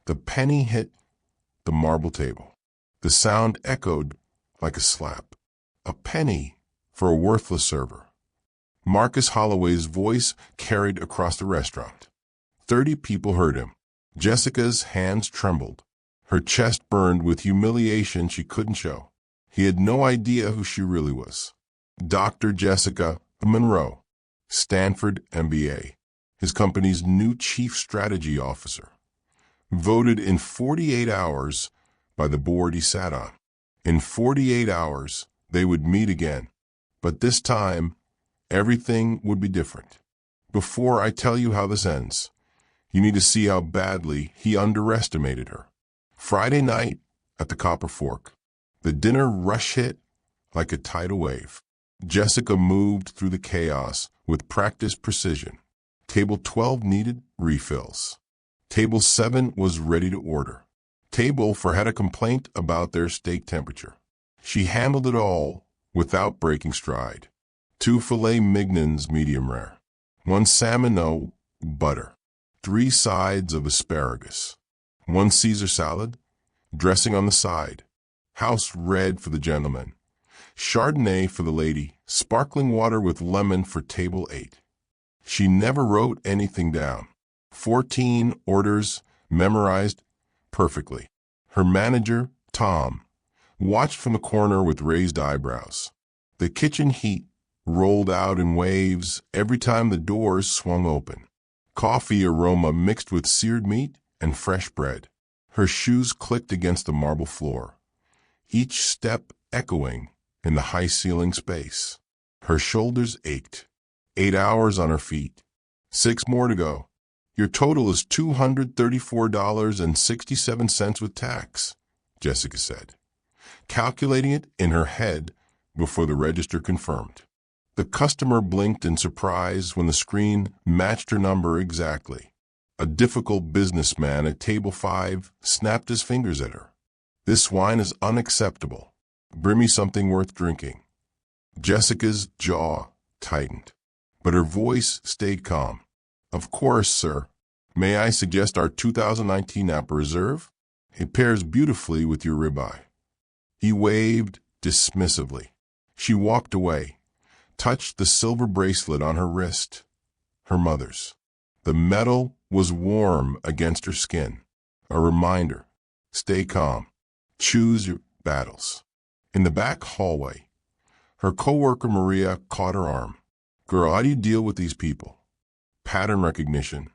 The penny hit the marble table. The sound echoed like a slap. A penny for a worthless server. Marcus Holloway's voice carried across the restaurant. 30 people heard him. Jessica's hands trembled. Her chest burned with humiliation she couldn't show. He had no idea who she really was. Dr. Jessica Monroe, Stanford MBA, his company's new chief strategy officer. Voted in 48 hours by the board he sat on. In 48 hours, they would meet again. But this time, everything would be different. Before I tell you how this ends, you need to see how badly he underestimated her. Friday night at the Copper Fork, the dinner rush hit like a tidal wave. Jessica moved through the chaos with practiced precision. Table 12 needed refills. Table 7 was ready to order. Table 4 had a complaint about their steak temperature. She handled it all without breaking stride. 2 filet mignons medium rare. 1 salmon no butter. 3 sides of asparagus. 1 Caesar salad, dressing on the side. House red for the gentleman. Chardonnay for the lady. Sparkling water with lemon for table 8. She never wrote anything down. 14 orders memorized perfectly. Her manager, Tom, watched from the corner with raised eyebrows. The kitchen heat rolled out in waves every time the doors swung open. Coffee aroma mixed with seared meat and fresh bread. Her shoes clicked against the marble floor, each step echoing in the high-ceiling space. Her shoulders ached. 8 hours on her feet. 6 more to go. Your total is $234.67 with tax, Jessica said, calculating it in her head before the register confirmed. The customer blinked in surprise when the screen matched her number exactly. A difficult businessman at table 5 snapped his fingers at her. This wine is unacceptable. Bring me something worth drinking. Jessica's jaw tightened, but her voice stayed calm. Of course, sir. May I suggest our 2019 Napa Reserve? It pairs beautifully with your ribeye. He waved dismissively. She walked away, touched the silver bracelet on her wrist, her mother's. The metal was warm against her skin, a reminder. Stay calm. Choose your battles. In the back hallway, her coworker Maria caught her arm. Girl, how do you deal with these people? Pattern recognition.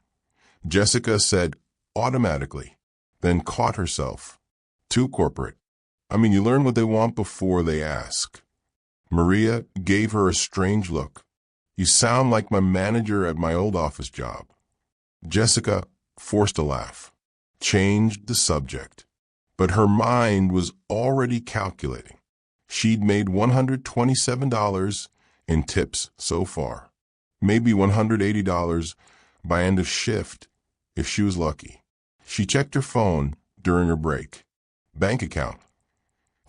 Jessica said automatically, then caught herself. Too corporate. You learn what they want before they ask. Maria gave her a strange look. You sound like my manager at my old office job. Jessica forced a laugh, changed the subject. But her mind was already calculating. She'd made $127 in tips so far. Maybe $180 by end of shift if she was lucky. She checked her phone during her break. Bank account,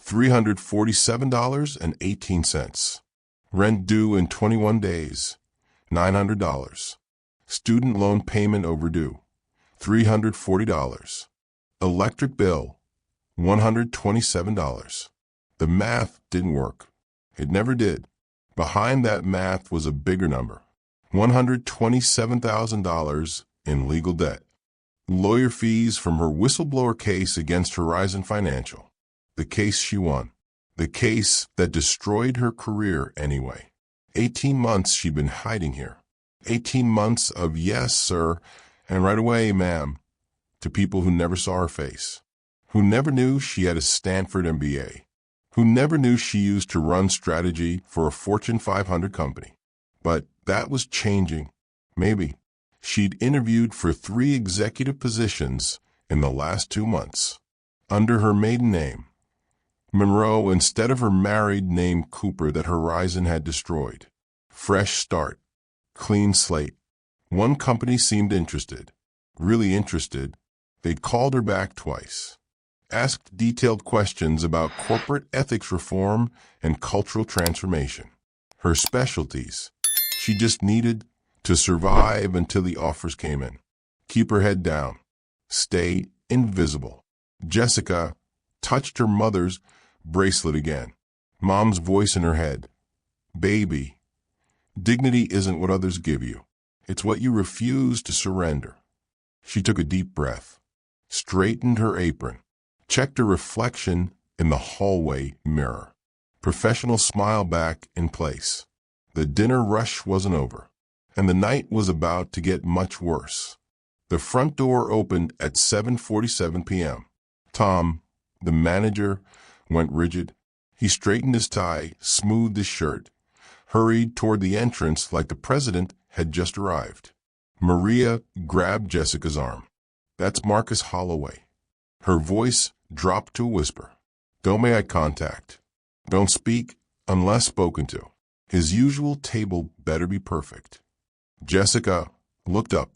$347.18. Rent due in 21 days, $900. Student loan payment overdue, $340. Electric bill, $127. The math didn't work. It never did. Behind that math was a bigger number, $127,000 in legal debt. Lawyer fees from her whistleblower case against Horizon Financial. The case she won. The case that destroyed her career anyway. 18 months she'd been hiding here. 18 months of yes, sir, and right away, ma'am, to people who never saw her face, who never knew she had a Stanford MBA, who never knew she used to run strategy for a Fortune 500 company. But that was changing. Maybe. She'd interviewed for 3 executive positions in the last 2 months, under her maiden name, Monroe, instead of her married name Cooper that Horizon had destroyed. Fresh start. Clean slate. One company seemed interested. Really interested. They'd called her back twice. Asked detailed questions about corporate ethics reform and cultural transformation. Her specialties. She just needed to survive until the offers came in. Keep her head down. Stay invisible. Jessica touched her mother's bracelet again. Mom's voice in her head. Baby, dignity isn't what others give you. It's what you refuse to surrender. She took a deep breath, straightened her apron, checked her reflection in the hallway mirror. Professional smile back in place. The dinner rush wasn't over, and the night was about to get much worse. The front door opened at 7:47 p.m. Tom, the manager, went rigid. He straightened his tie, smoothed his shirt, hurried toward the entrance like the president had just arrived. Maria grabbed Jessica's arm. That's Marcus Holloway. Her voice dropped to a whisper. Don't make eye contact. Don't speak unless spoken to. His usual table better be perfect. Jessica looked up.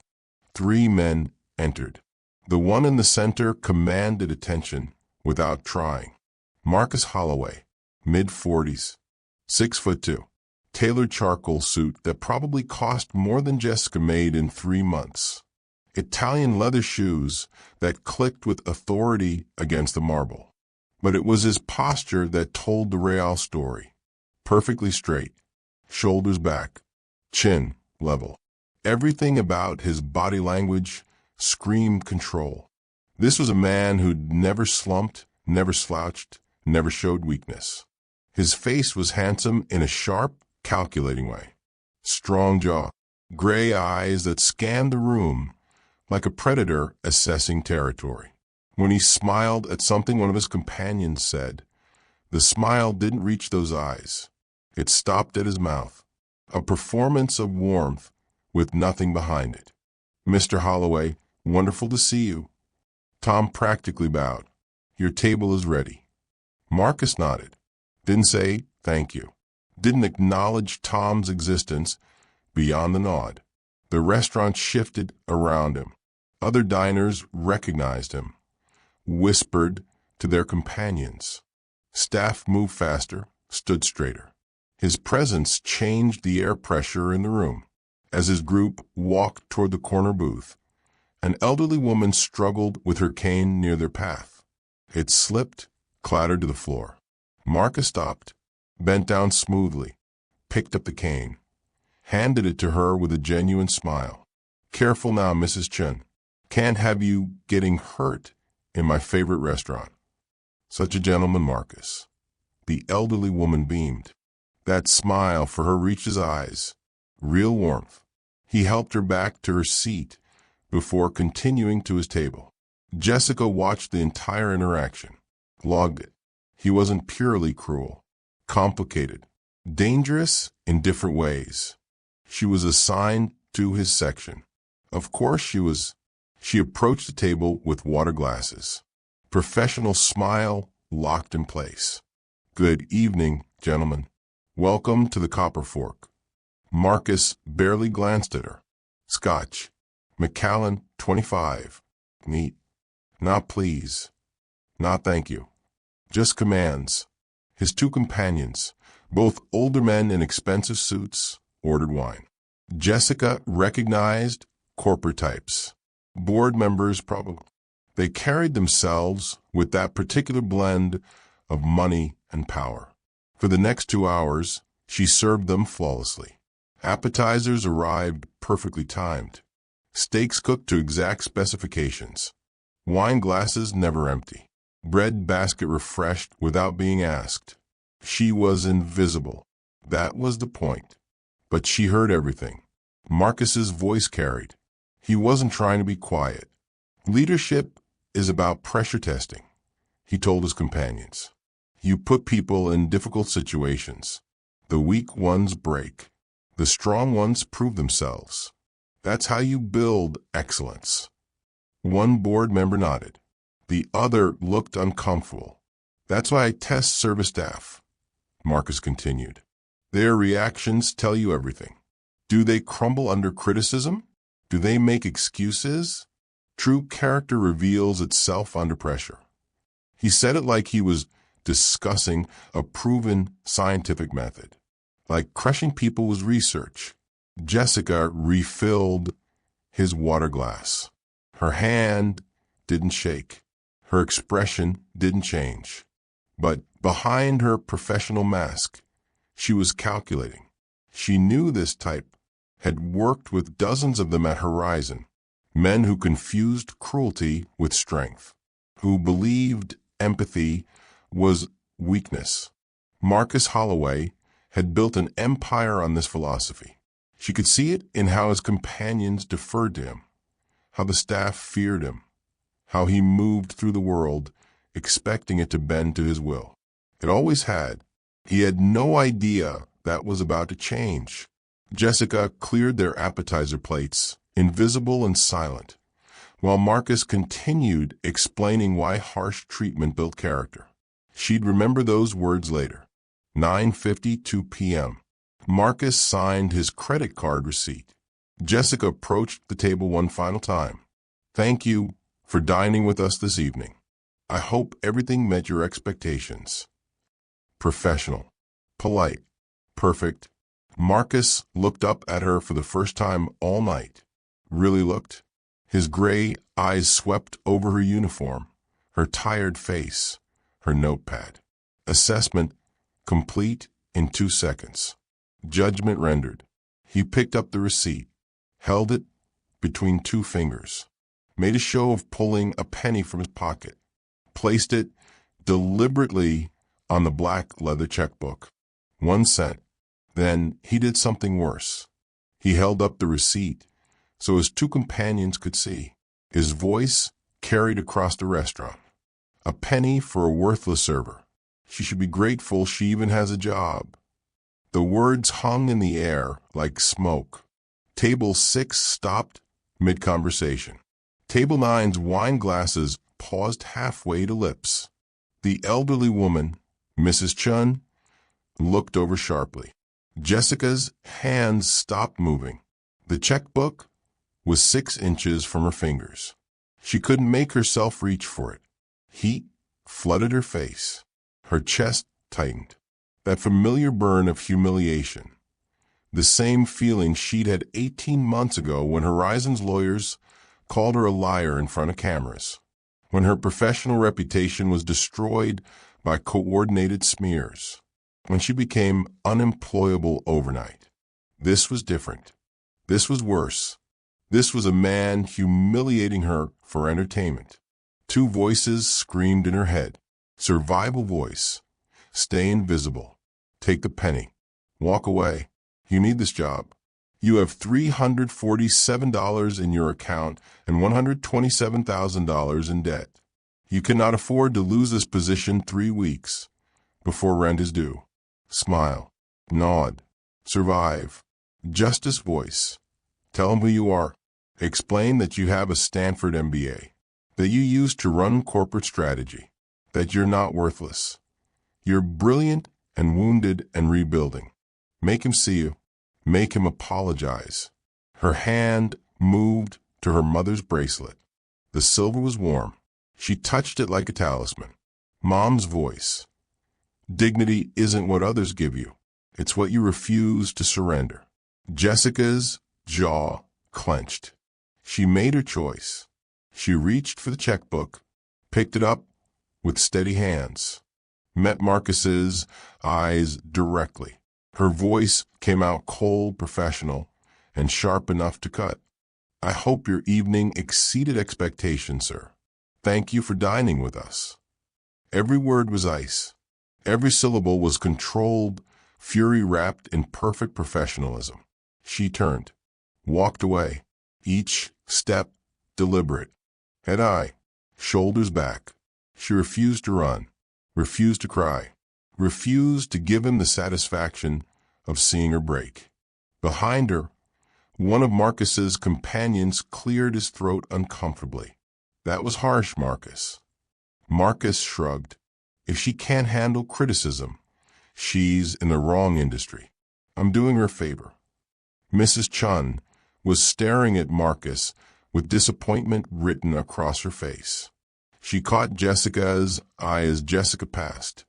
3 men entered. The one in the center commanded attention without trying. Marcus Holloway, mid-40s, 6'2", tailored charcoal suit that probably cost more than Jessica made in 3 months. Italian leather shoes that clicked with authority against the marble. But it was his posture that told the real story. Perfectly straight, shoulders back, chin level. Everything about his body language screamed control. This was a man who'd never slumped, never slouched, never showed weakness. His face was handsome in a sharp, calculating way. Strong jaw, gray eyes that scanned the room like a predator assessing territory. When he smiled at something one of his companions said, the smile didn't reach those eyes. It stopped at his mouth, a performance of warmth with nothing behind it. Mr. Holloway, wonderful to see you. Tom practically bowed. Your table is ready. Marcus nodded. Didn't say thank you. Didn't acknowledge Tom's existence beyond the nod. The restaurant shifted around him. Other diners recognized him, whispered to their companions. Staff moved faster, stood straighter. His presence changed the air pressure in the room. As his group walked toward the corner booth, an elderly woman struggled with her cane near their path. It slipped, clattered to the floor. Marcus stopped, bent down smoothly, picked up the cane, handed it to her with a genuine smile. Careful now, Mrs. Chen. Can't have you getting hurt in my favorite restaurant. Such a gentleman, Marcus. The elderly woman beamed. That smile for her reached his eyes. Real warmth. He helped her back to her seat before continuing to his table. Jessica watched the entire interaction, logged it. He wasn't purely cruel, complicated, dangerous in different ways. She was assigned to his section. Of course she was. She approached the table with water glasses. Professional smile locked in place. Good evening, gentlemen. Welcome to the Copper Fork. Marcus barely glanced at her. Scotch. Macallan, 25. Neat. Not please. Not thank you. Just commands. His 2 companions, both older men in expensive suits, ordered wine. Jessica recognized corporate types. Board members probably. They carried themselves with that particular blend of money and power. For the next 2 hours, she served them flawlessly. Appetizers arrived perfectly timed. Steaks cooked to exact specifications. Wine glasses never empty. Bread basket refreshed without being asked. She was invisible. That was the point. But she heard everything. Marcus's voice carried. He wasn't trying to be quiet. Leadership is about pressure testing, he told his companions. You put people in difficult situations. The weak ones break. The strong ones prove themselves. That's how you build excellence. One board member nodded. The other looked uncomfortable. That's why I test service staff, Marcus continued. Their reactions tell you everything. Do they crumble under criticism? Do they make excuses? True character reveals itself under pressure. He said it like he was discussing a proven scientific method. Like crushing people was research. Jessica refilled his water glass. Her hand didn't shake. Her expression didn't change. But behind her professional mask, she was calculating. She knew this type, had worked with dozens of them at Horizon, men who confused cruelty with strength, who believed empathy was weakness. Marcus Holloway had built an empire on this philosophy. She could see it in how his companions deferred to him, how the staff feared him, how he moved through the world, expecting it to bend to his will. It always had. He had no idea that was about to change. Jessica cleared their appetizer plates, invisible and silent, while Marcus continued explaining why harsh treatment built character. She'd remember those words later. 9:52 p.m. Marcus signed his credit card receipt. Jessica approached the table one final time. "Thank you for dining with us this evening. I hope everything met your expectations." Professional, polite, perfect. Marcus looked up at her for the first time all night. Really looked. His gray eyes swept over her uniform, her tired face, her notepad. Assessment complete in 2 seconds. Judgment rendered. He picked up the receipt, held it between 2 fingers, made a show of pulling a penny from his pocket, placed it deliberately on the black leather checkbook. 1 cent. Then he did something worse. He held up the receipt so his 2 companions could see. His voice carried across the restaurant. "A penny for a worthless server. She should be grateful she even has a job." The words hung in the air like smoke. Table 6 stopped mid-conversation. Table 9's wine glasses paused halfway to lips. The elderly woman, Mrs. Chun, looked over sharply. Jessica's hands stopped moving. The checkbook was 6 inches from her fingers. She couldn't make herself reach for it. Heat flooded her face. Her chest tightened. That familiar burn of humiliation. The same feeling she'd had 18 months ago when Horizon's lawyers called her a liar in front of cameras, when her professional reputation was destroyed by coordinated smears, when she became unemployable overnight. This was different. This was worse. This was a man humiliating her for entertainment. 2 voices screamed in her head. Survival voice. Stay invisible. Take the penny. Walk away. You need this job. You have $347 in your account and $127,000 in debt. You cannot afford to lose this position 3 weeks before rent is due. Smile. Nod. Survive. Justice voice. Tell him who you are. Explain that you have a Stanford MBA, that you used to run corporate strategy, that you're not worthless. You're brilliant and wounded and rebuilding. Make him see you. Make him apologize. Her hand moved to her mother's bracelet. The silver was warm. She touched it like a talisman. Mom's voice. Dignity isn't what others give you. It's what you refuse to surrender. Jessica's jaw clenched. She made her choice. She reached for the checkbook, picked it up with steady hands, met Marcus's eyes directly. Her voice came out cold, professional, and sharp enough to cut. "I hope your evening exceeded expectations, sir. Thank you for dining with us." Every word was ice. Every syllable was controlled, fury wrapped in perfect professionalism. She turned, walked away, each step deliberate. Head high, shoulders back. She refused to run, refused to cry, refused to give him the satisfaction of seeing her break. Behind her, one of Marcus's companions cleared his throat uncomfortably. "That was harsh, Marcus." Marcus shrugged. "If she can't handle criticism, she's in the wrong industry. I'm doing her a favor." Mrs. Chun was staring at Marcus with disappointment written across her face. She caught Jessica's eye as Jessica passed.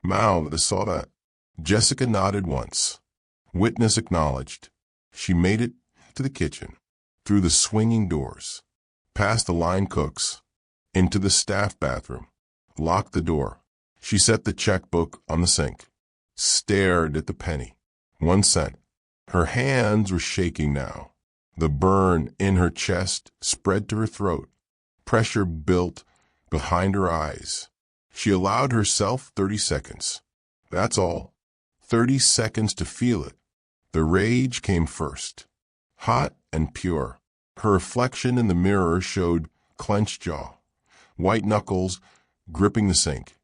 "Mao, I saw that." Jessica nodded once. Witness acknowledged. She made it to the kitchen, through the swinging doors, past the line cooks, into the staff bathroom, locked the door. She set the checkbook on the sink, stared at the penny. 1 cent. Her hands were shaking now. The burn in her chest spread to her throat. Pressure built behind her eyes. She allowed herself 30 seconds. That's all. 30 seconds to feel it. The rage came first. Hot and pure. Her reflection in the mirror showed clenched jaw, white knuckles gripping the sink,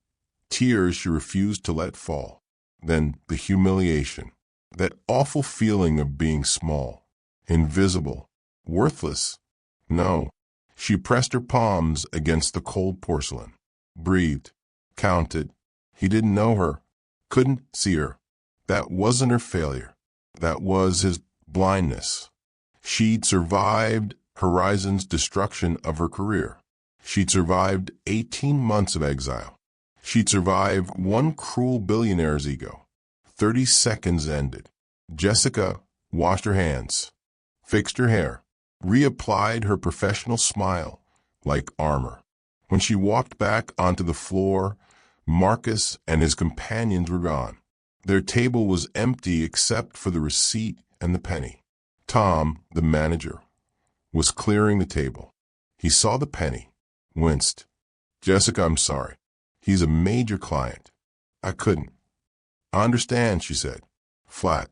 tears she refused to let fall. Then the humiliation, that awful feeling of being small, invisible, worthless. No. She pressed her palms against the cold porcelain, breathed, counted. He didn't know her, couldn't see her. That wasn't her failure. That was his blindness. She'd survived Horizon's destruction of her career. She'd survived 18 months of exile. She'd survived one cruel billionaire's ego. 30 seconds ended. Jessica washed her hands, fixed her hair, reapplied her professional smile like armor. When she walked back onto the floor, Marcus and his companions were gone. Their table was empty except for the receipt and the penny. Tom, the manager, was clearing the table. He saw the penny, winced. Jessica, I'm sorry. He's a major client. I couldn't. I understand, she said, flat,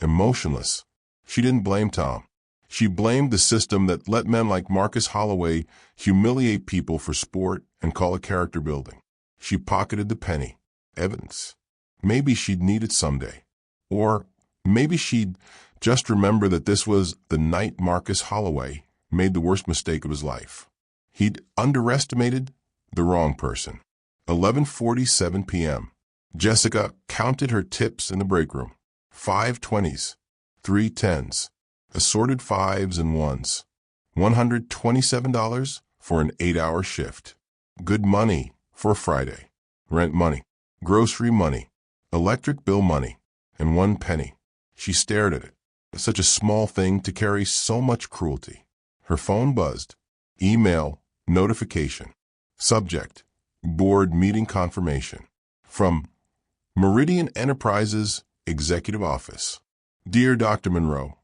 emotionless. She didn't blame Tom. She blamed the system that let men like Marcus Holloway humiliate people for sport and call it character building. She pocketed the penny. Evidence. Maybe she'd need it someday. Or maybe she'd just remember that this was the night Marcus Holloway made the worst mistake of his life. He'd underestimated the wrong person. 11:47 p.m. Jessica counted her tips in the break room. 5 20s, 3 10s, assorted 5s and 1s. $127 for an 8-hour shift. Good money for a Friday. Rent money, grocery money, electric bill money, and 1 penny. She stared at it. Such a small thing to carry so much cruelty. Her phone buzzed. Email, notification. Subject, board meeting confirmation. From Meridian Enterprises Executive Office. Dear Dr. Monroe,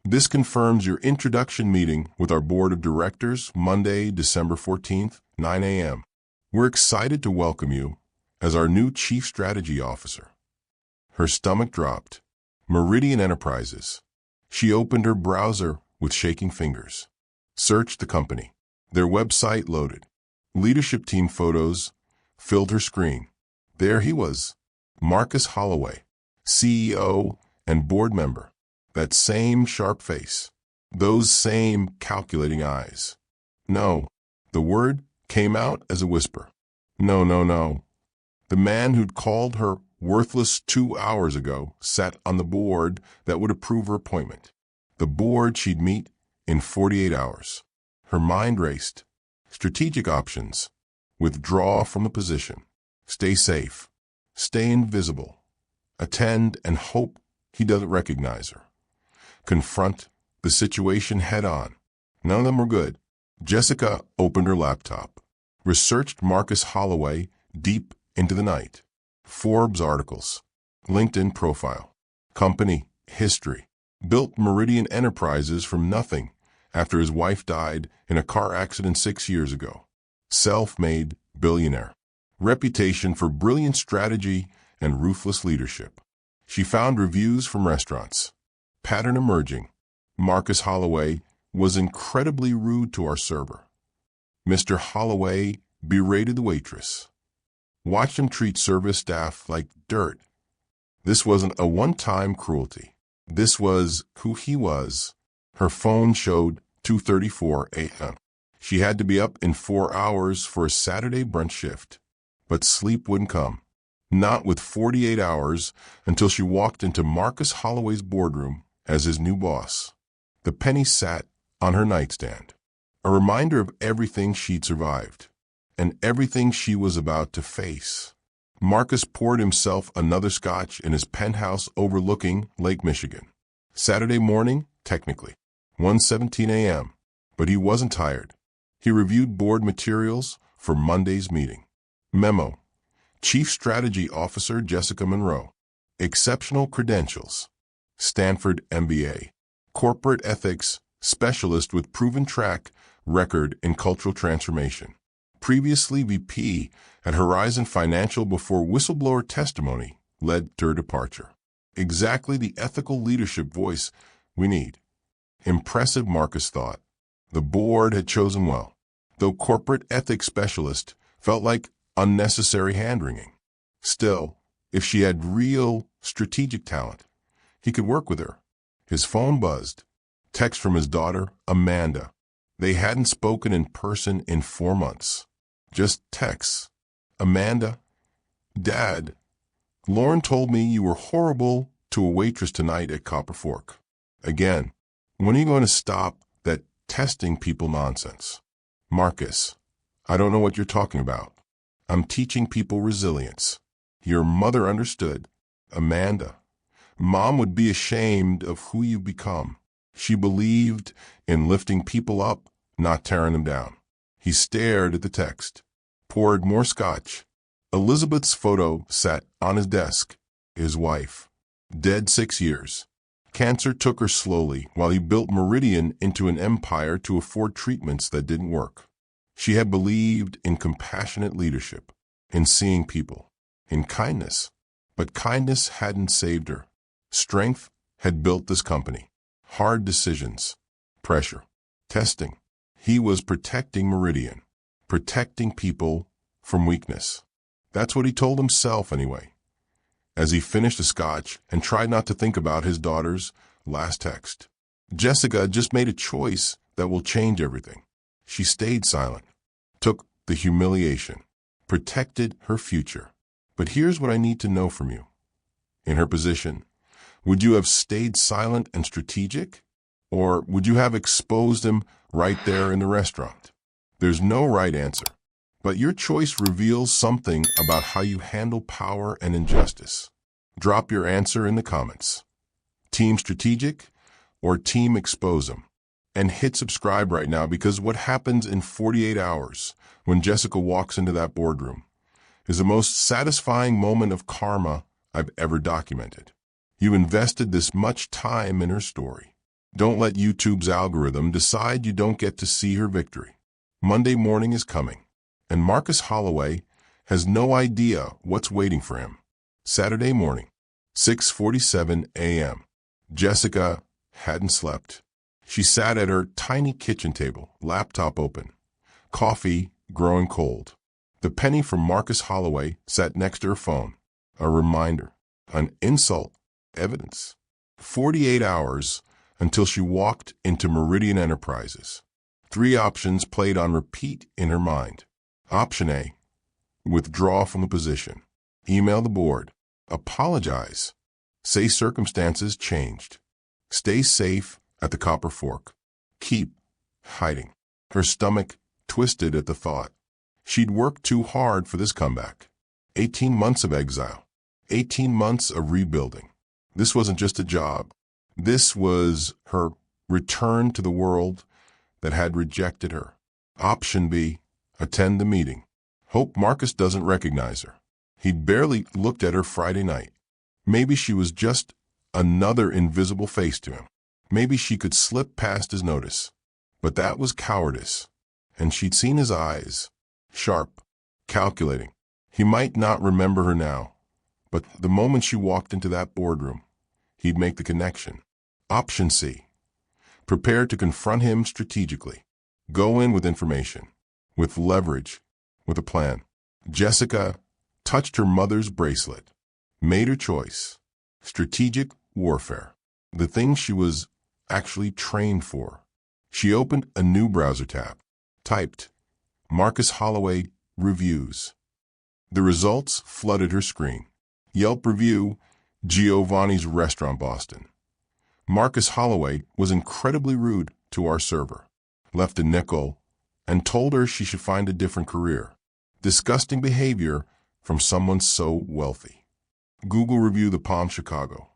this confirms your introduction meeting with our Board of Directors Monday, December 14th, 9 a.m. We're excited to welcome you as our new Chief Strategy Officer. Her stomach dropped. Meridian Enterprises. She opened her browser with shaking fingers. Searched the company. Their website loaded. Leadership team photos filled her screen. There he was, Marcus Holloway, CEO and board member. That same sharp face. Those same calculating eyes. No. The word came out as a whisper. No, no, no. The man who'd called her worthless 2 hours ago sat on the board that would approve her appointment. The board she'd meet in 48 hours. Her mind raced. Strategic options. Withdraw from the position. Stay safe. Stay invisible. Attend and hope he doesn't recognize her. Confront the situation head on. None of them were good. Jessica opened her laptop. Researched Marcus Holloway deep into the night. Forbes articles. LinkedIn profile. Company history. Built Meridian Enterprises from nothing after his wife died in a car accident 6 years ago. Self-made billionaire. Reputation for brilliant strategy and ruthless leadership. She found reviews from restaurants. Pattern emerging. Marcus Holloway was incredibly rude to our server. Mr. Holloway berated the waitress. Watched him treat service staff like dirt. This wasn't a one-time cruelty. This was who he was. Her phone showed 2:34 a.m. She had to be up in 4 hours for a Saturday brunch shift. But sleep wouldn't come. Not with 48 hours until she walked into Marcus Holloway's boardroom as his new boss. The penny sat on her nightstand, a reminder of everything she'd survived and everything she was about to face. Marcus poured himself another scotch in his penthouse overlooking Lake Michigan. Saturday morning, technically, 1:17 a.m., but he wasn't tired. He reviewed board materials for Monday's meeting. Memo: Chief Strategy Officer Jessica Monroe. Exceptional credentials. Stanford MBA. Corporate Ethics Specialist with proven track record in cultural transformation. Previously VP at Horizon Financial before whistleblower testimony led to her departure. Exactly the ethical leadership voice we need. Impressive, Marcus thought. The board had chosen well, though corporate ethics specialist felt like unnecessary hand-wringing. Still, if she had real strategic talent, he could work with her. His phone buzzed. Text from his daughter, Amanda. They hadn't spoken in person in 4 months. Just texts. Amanda, Dad, Lauren told me you were horrible to a waitress tonight at Copper Fork. Again, when are you going to stop that testing people nonsense? Marcus, I don't know what you're talking about. I'm teaching people resilience. Your mother understood. Amanda, Mom would be ashamed of who you've become. She believed in lifting people up, not tearing them down. He stared at the text, poured more scotch. Elizabeth's photo sat on his desk. His wife, dead 6 years. Cancer took her slowly while he built Meridian into an empire to afford treatments that didn't work. She had believed in compassionate leadership, in seeing people, in kindness. But kindness hadn't saved her. Strength had built this company. Hard decisions, pressure, testing. He was protecting Meridian, protecting people from weakness. That's what he told himself anyway, as he finished the scotch and tried not to think about his daughter's last text. Jessica just made a choice that will change everything. She stayed silent, took the humiliation, protected her future. But here's what I need to know from you. In her position, would you have stayed silent and strategic? Or would you have exposed him right there in the restaurant? There's no right answer, but your choice reveals something about how you handle power and injustice. Drop your answer in the comments. Team strategic or team expose him? And hit subscribe right now, because what happens in 48 hours when Jessica walks into that boardroom is the most satisfying moment of karma I've ever documented. You invested this much time in her story. Don't let YouTube's algorithm decide you don't get to see her victory. Monday morning is coming, and Marcus Holloway has no idea what's waiting for him. Saturday morning, 6:47 a.m. Jessica hadn't slept. She sat at her tiny kitchen table, laptop open, coffee growing cold. The penny from Marcus Holloway sat next to her phone, a reminder, an insult, evidence. 48 hours until she walked into Meridian Enterprises. 3 options played on repeat in her mind. Option A, withdraw from the position. Email the board. Apologize. Say circumstances changed. Stay safe at the Copper Fork. Keep hiding. Her stomach twisted at the thought. She'd worked too hard for this comeback. 18 months of exile. 18 months of rebuilding. This wasn't just a job. This was her return to the world that had rejected her. Option B, attend the meeting. Hope Marcus doesn't recognize her. He'd barely looked at her Friday night. Maybe she was just another invisible face to him. Maybe she could slip past his notice. But that was cowardice. And she'd seen his eyes. Sharp, calculating. He might not remember her now, but the moment she walked into that boardroom, he'd make the connection. Option C, prepare to confront him strategically. Go in with information, with leverage, with a plan. Jessica touched her mother's bracelet, made her choice. Strategic warfare, the thing she was actually trained for. She opened a new browser tab, typed Marcus Holloway Reviews. The results flooded her screen. Yelp review, Giovanni's Restaurant, Boston. Marcus Holloway was incredibly rude to our server, left a nickel, and told her she should find a different career. Disgusting behavior from someone so wealthy. Google review, The Palm, Chicago.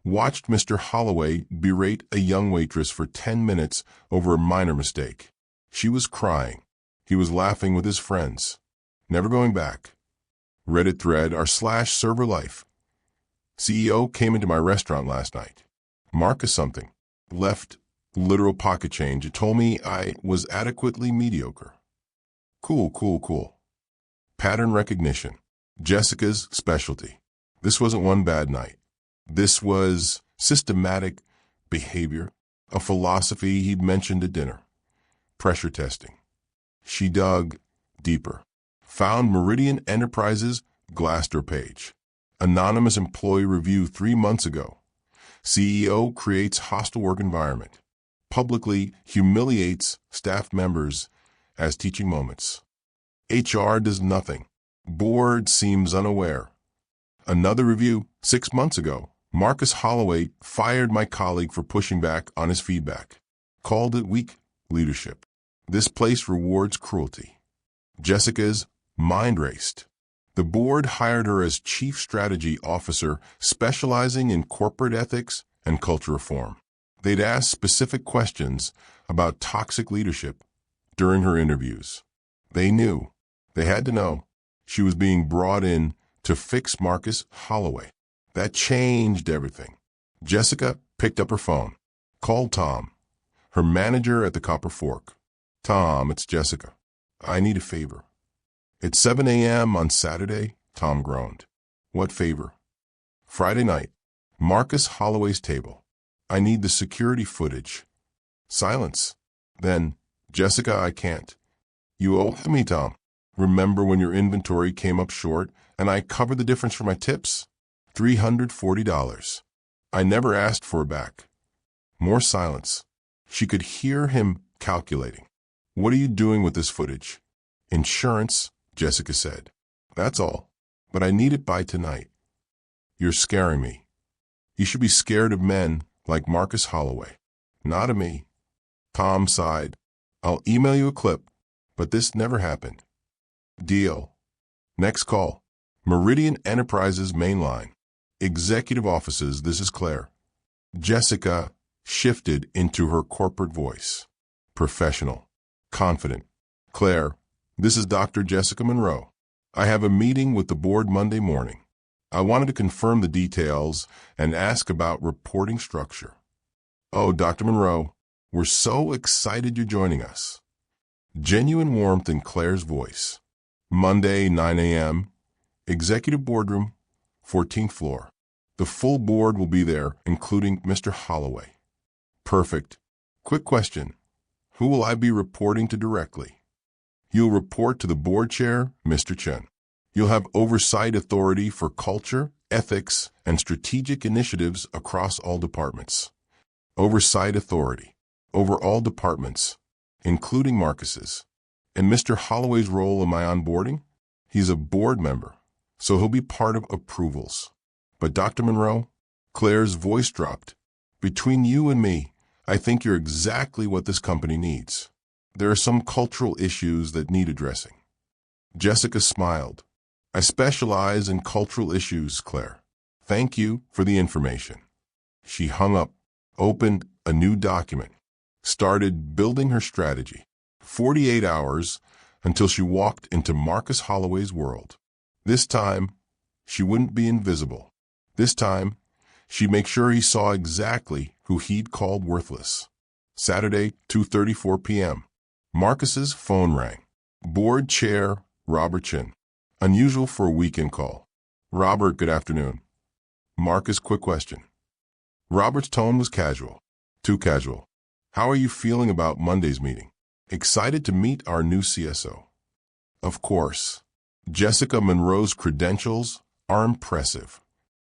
Watched Mr. Holloway berate a young waitress for 10 minutes over a minor mistake. She was crying. He was laughing with his friends. Never going back. Reddit thread r/server life. CEO came into my restaurant last night. Marcus something. Left literal pocket change. It told me I was adequately mediocre. Cool. Pattern recognition. Jessica's specialty. This wasn't one bad night. This was systematic behavior, a philosophy he'd mentioned at dinner. Pressure testing. She dug deeper. Found Meridian Enterprises Glassdoor page. Anonymous employee review 3 months ago. CEO creates hostile work environment. Publicly humiliates staff members as teaching moments. HR does nothing. Board seems unaware. Another review 6 months ago. Marcus Holloway fired my colleague for pushing back on his feedback. Called it weak leadership. This place rewards cruelty. Jessica's mind raced. The board hired her as Chief Strategy Officer, specializing in corporate ethics and culture reform. They'd asked specific questions about toxic leadership during her interviews. They knew, they had to know, she was being brought in to fix Marcus Holloway. That changed everything. Jessica picked up her phone, called Tom, her manager at the Copper Fork. Tom, it's Jessica. I need a favor. It's 7 a.m. on Saturday, Tom groaned. What favor? Friday night, Marcus Holloway's table. I need the security footage. Silence. Then, Jessica, I can't. You owe it to me, Tom. Remember when your inventory came up short and I covered the difference for my tips? $340. I never asked for it back. More silence. She could hear him calculating. What are you doing with this footage? Insurance, Jessica said. That's all. But I need it by tonight. You're scaring me. You should be scared of men like Marcus Holloway. Not of me. Tom sighed. I'll email you a clip, but this never happened. Deal. Next call. Meridian Enterprises main line. Executive offices, this is Claire. Jessica shifted into her corporate voice. Professional. Confident. Claire, this is Dr. Jessica Monroe. I have a meeting with the board Monday morning. I wanted to confirm the details and ask about reporting structure. Oh, Dr. Monroe, we're so excited you're joining us. Genuine warmth in Claire's voice. Monday, 9 a.m., executive boardroom, 14th floor. The full board will be there, including Mr. Holloway. Perfect. Quick question. Who will I be reporting to directly? You'll report to the board chair, Mr. Chen. You'll have oversight authority for culture, ethics, and strategic initiatives across all departments. Oversight authority over all departments, including Marcus's. And Mr. Holloway's role in my onboarding? He's a board member, so he'll be part of approvals. But Dr. Monroe, Claire's voice dropped. Between you and me, I think you're exactly what this company needs. There are some cultural issues that need addressing. Jessica smiled. I specialize in cultural issues, Claire. Thank you for the information. She hung up, opened a new document, started building her strategy. 48 hours until she walked into Marcus Holloway's world. This time, she wouldn't be invisible. This time, she'd make sure he saw exactly who he'd called worthless. Saturday, 2:34 p.m. Marcus's phone rang. Board chair, Robert Chin. Unusual for a weekend call. Robert, good afternoon. Marcus, quick question. Robert's tone was casual. Too casual. How are you feeling about Monday's meeting? Excited to meet our new CSO. Of course. Jessica Monroe's credentials are impressive.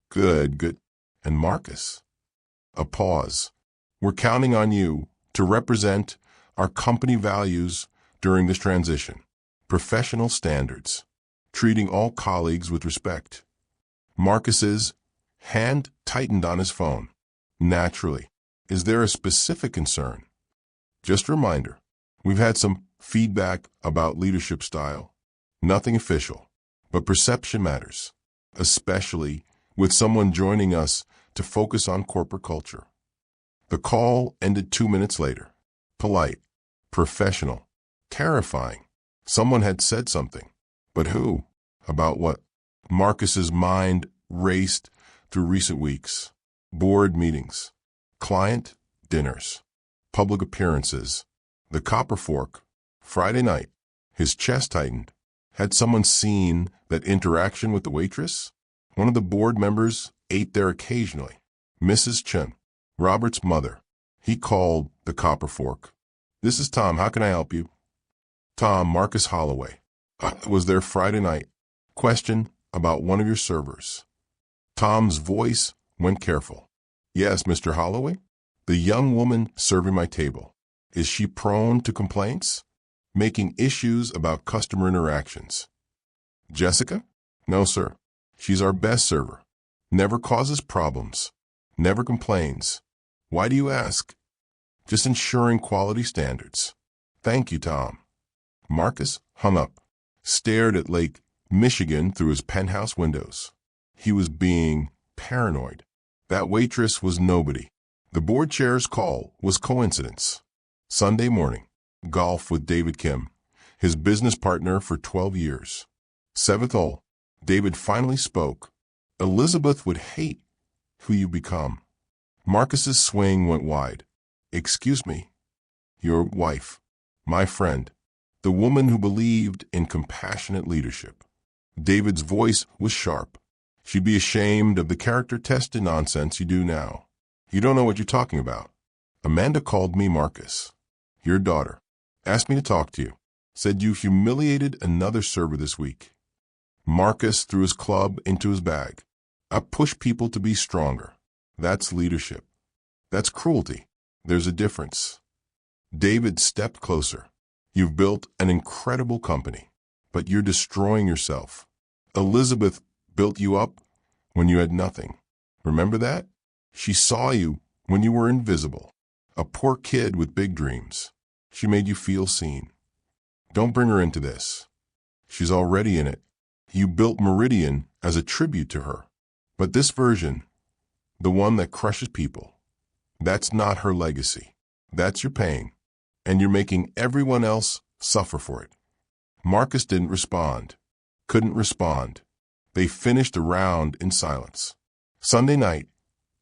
Good. And Marcus? A pause. We're counting on you to represent our company values during this transition. Professional standards. Treating all colleagues with respect. Marcus's hand tightened on his phone. Naturally. Is there a specific concern? Just a reminder. We've had some feedback about leadership style. Nothing official, but perception matters, especially with someone joining us to focus on corporate culture. The call ended 2 minutes later. Polite, professional, terrifying. Someone had said something. But who? About what? Marcus's mind raced through recent weeks. Board meetings, client dinners, public appearances, the copper fork, Friday night. His chest tightened. Had someone seen that interaction with the waitress? One of the board members ate there occasionally. Mrs. Chen, Robert's mother. He called the copper fork. "This is Tom. How can I help you?" "Tom, Marcus Holloway. I was there Friday night. Question about one of your servers." Tom's voice went careful. "Yes, Mr. Holloway? The young woman serving my table. Is she prone to complaints? Making issues about customer interactions?" "Jessica? No, sir. She's our best server. Never causes problems. Never complains. Why do you ask?" "Just ensuring quality standards." "Thank you, Tom." Marcus hung up, stared at Lake Michigan through his penthouse windows. He was being paranoid. That waitress was nobody. The board chair's call was coincidence. Sunday morning, golf with David Kim, his business partner for 12 years. Seventh hole, David finally spoke. "Elizabeth would hate who you become." Marcus's swing went wide. "Excuse me." "Your wife, my friend, the woman who believed in compassionate leadership." David's voice was sharp. "She'd be ashamed of the character-tested nonsense you do now. You don't know what you're talking about." "Amanda called me Marcus, your daughter. Asked me to talk to you. Said you humiliated another server this week." Marcus threw his club into his bag. "I push people to be stronger. That's leadership. That's cruelty. There's a difference." David stepped closer. "You've built an incredible company, but you're destroying yourself. Elizabeth built you up when you had nothing. Remember that? She saw you when you were invisible. A poor kid with big dreams. She made you feel seen. Don't bring her into this. She's already in it. You built Meridian as a tribute to her. But this version, the one that crushes people, that's not her legacy. That's your paying. And you're making everyone else suffer for it." Marcus didn't respond. Couldn't respond. They finished the round in silence. Sunday night,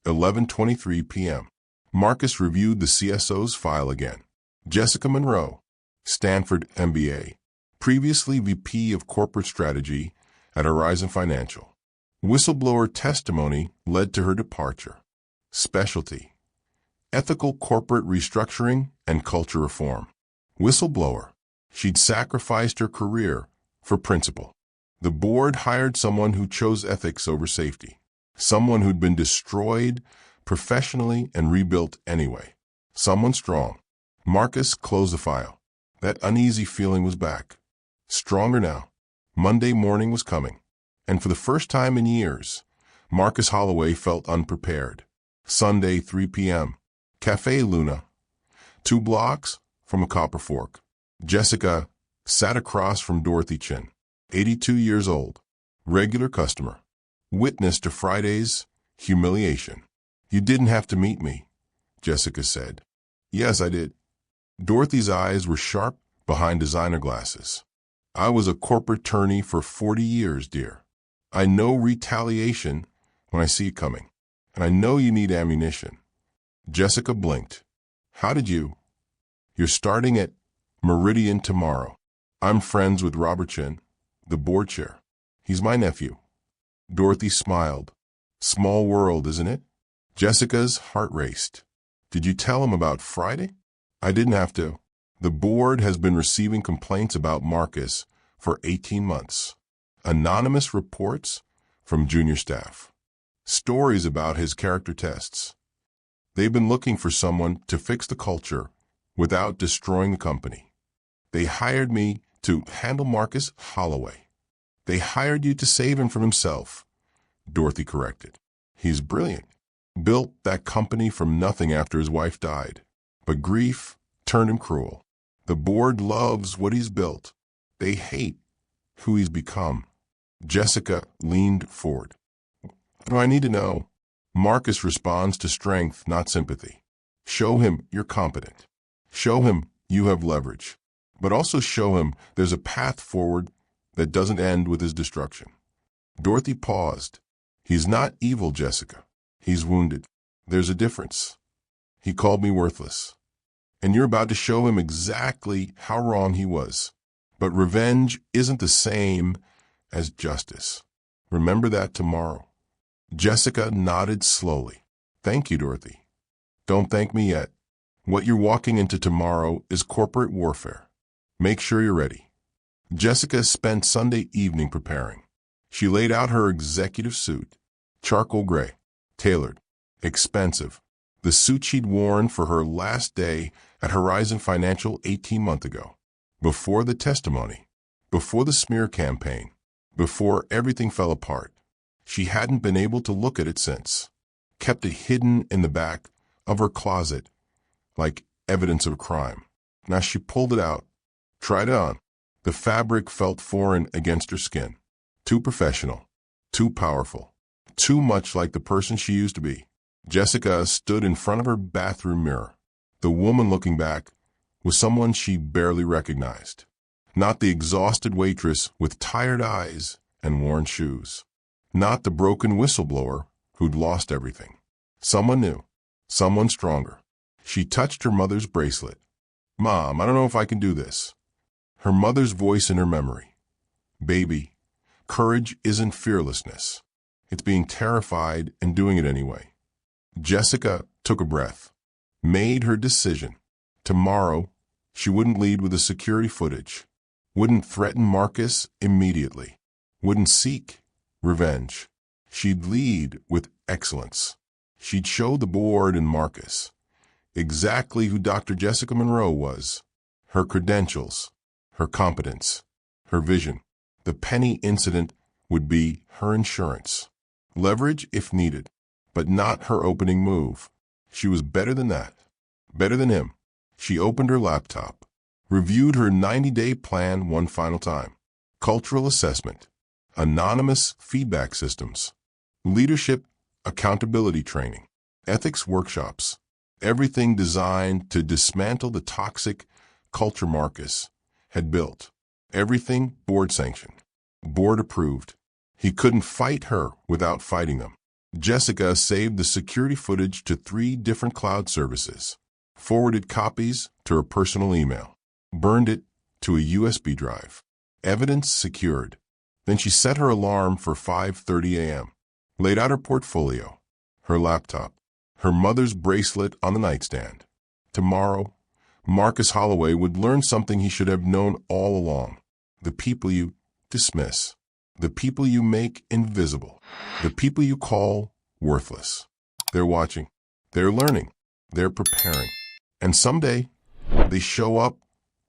11:23 p.m. Marcus reviewed the CSO's file again. Jessica Monroe, Stanford MBA, previously VP of Corporate Strategy at Horizon Financial. Whistleblower testimony led to her departure. Specialty: ethical corporate restructuring and culture reform. Whistleblower: she'd sacrificed her career for principle. The board hired someone who chose ethics over safety. Someone who'd been destroyed professionally and rebuilt anyway. Someone strong. Marcus closed the file. That uneasy feeling was back. Stronger now. Monday morning was coming. And for the first time in years, Marcus Holloway felt unprepared. Sunday, 3 p.m. Cafe Luna, 2 blocks from a copper fork. Jessica sat across from Dorothy Chin, 82 years old, regular customer, witness to Friday's humiliation. "You didn't have to meet me," Jessica said. "Yes, I did." Dorothy's eyes were sharp behind designer glasses. "I was a corporate attorney for 40 years, dear. I know retaliation when I see it coming, and I know you need ammunition." Jessica blinked. "How did you?" "You're starting at Meridian tomorrow. I'm friends with Robert Chin, the board chair. He's my nephew." Dorothy smiled. "Small world, isn't it?" Jessica's heart raced. "Did you tell him about Friday?" "I didn't have to. The board has been receiving complaints about Marcus for 18 months. Anonymous reports from junior staff. Stories about his character tests. They've been looking for someone to fix the culture without destroying the company. They hired me to handle Marcus Holloway." "They hired you to save him from himself," Dorothy corrected. "He's brilliant. Built that company from nothing after his wife died. But grief turned him cruel. The board loves what he's built. They hate who he's become." Jessica leaned forward. "What do I need to know?" Marcus responds to strength, not sympathy. Show him you're competent. Show him you have leverage. but also show him there's a path forward that doesn't end with his destruction. Dorothy paused. He's not evil, Jessica. He's wounded. There's a difference. He called me worthless. And you're about to show him exactly how wrong he was. But revenge isn't the same as justice. Remember that tomorrow. Jessica nodded slowly. Thank you, Dorothy. Don't thank me yet. What you're walking into tomorrow is corporate warfare. Make sure you're ready. Jessica spent Sunday evening preparing. She laid out her executive suit, charcoal gray, tailored, expensive, the suit she'd worn for her last day at Horizon Financial 18 months ago. Before the testimony, before the smear campaign, before everything fell apart. She hadn't been able to look at it since. Kept it hidden in the back of her closet, like evidence of a crime. Now she pulled it out, tried it on. The fabric felt foreign against her skin. Too professional, too powerful, too much like the person she used to be. Jessica stood in front of her bathroom mirror. The woman looking back was someone she barely recognized. Not the exhausted waitress with tired eyes and worn shoes. Not the broken whistleblower who'd lost everything. Someone new, someone stronger. She touched her mother's bracelet. Mom, I don't know if I can do this. Her mother's voice in her memory. Baby, courage isn't fearlessness. It's being terrified and doing it anyway. Jessica took a breath, made her decision. Tomorrow, she wouldn't lead with the security footage, wouldn't threaten Marcus immediately, wouldn't seek revenge. She'd lead with excellence. She'd show the board and Marcus exactly who Dr. Jessica Monroe was, her credentials, her competence, her vision. The Penny incident would be her insurance. Leverage if needed, but not her opening move. She was better than that, better than him. She opened her laptop, reviewed her 90-day plan one final time. Cultural assessment, anonymous feedback systems, leadership accountability training, ethics workshops, everything designed to dismantle the toxic culture Marcus had built. Everything board sanctioned, board approved. He couldn't fight her without fighting them. Jessica saved the security footage to 3 different cloud services, forwarded copies to her personal email, burned it to a USB drive. Evidence secured. Then she set her alarm for 5:30 a.m., laid out her portfolio, her laptop, her mother's bracelet on the nightstand. Tomorrow, Marcus Holloway would learn something he should have known all along. The people you dismiss, the people you make invisible, the people you call worthless. They're watching, they're learning, they're preparing. And someday, they show up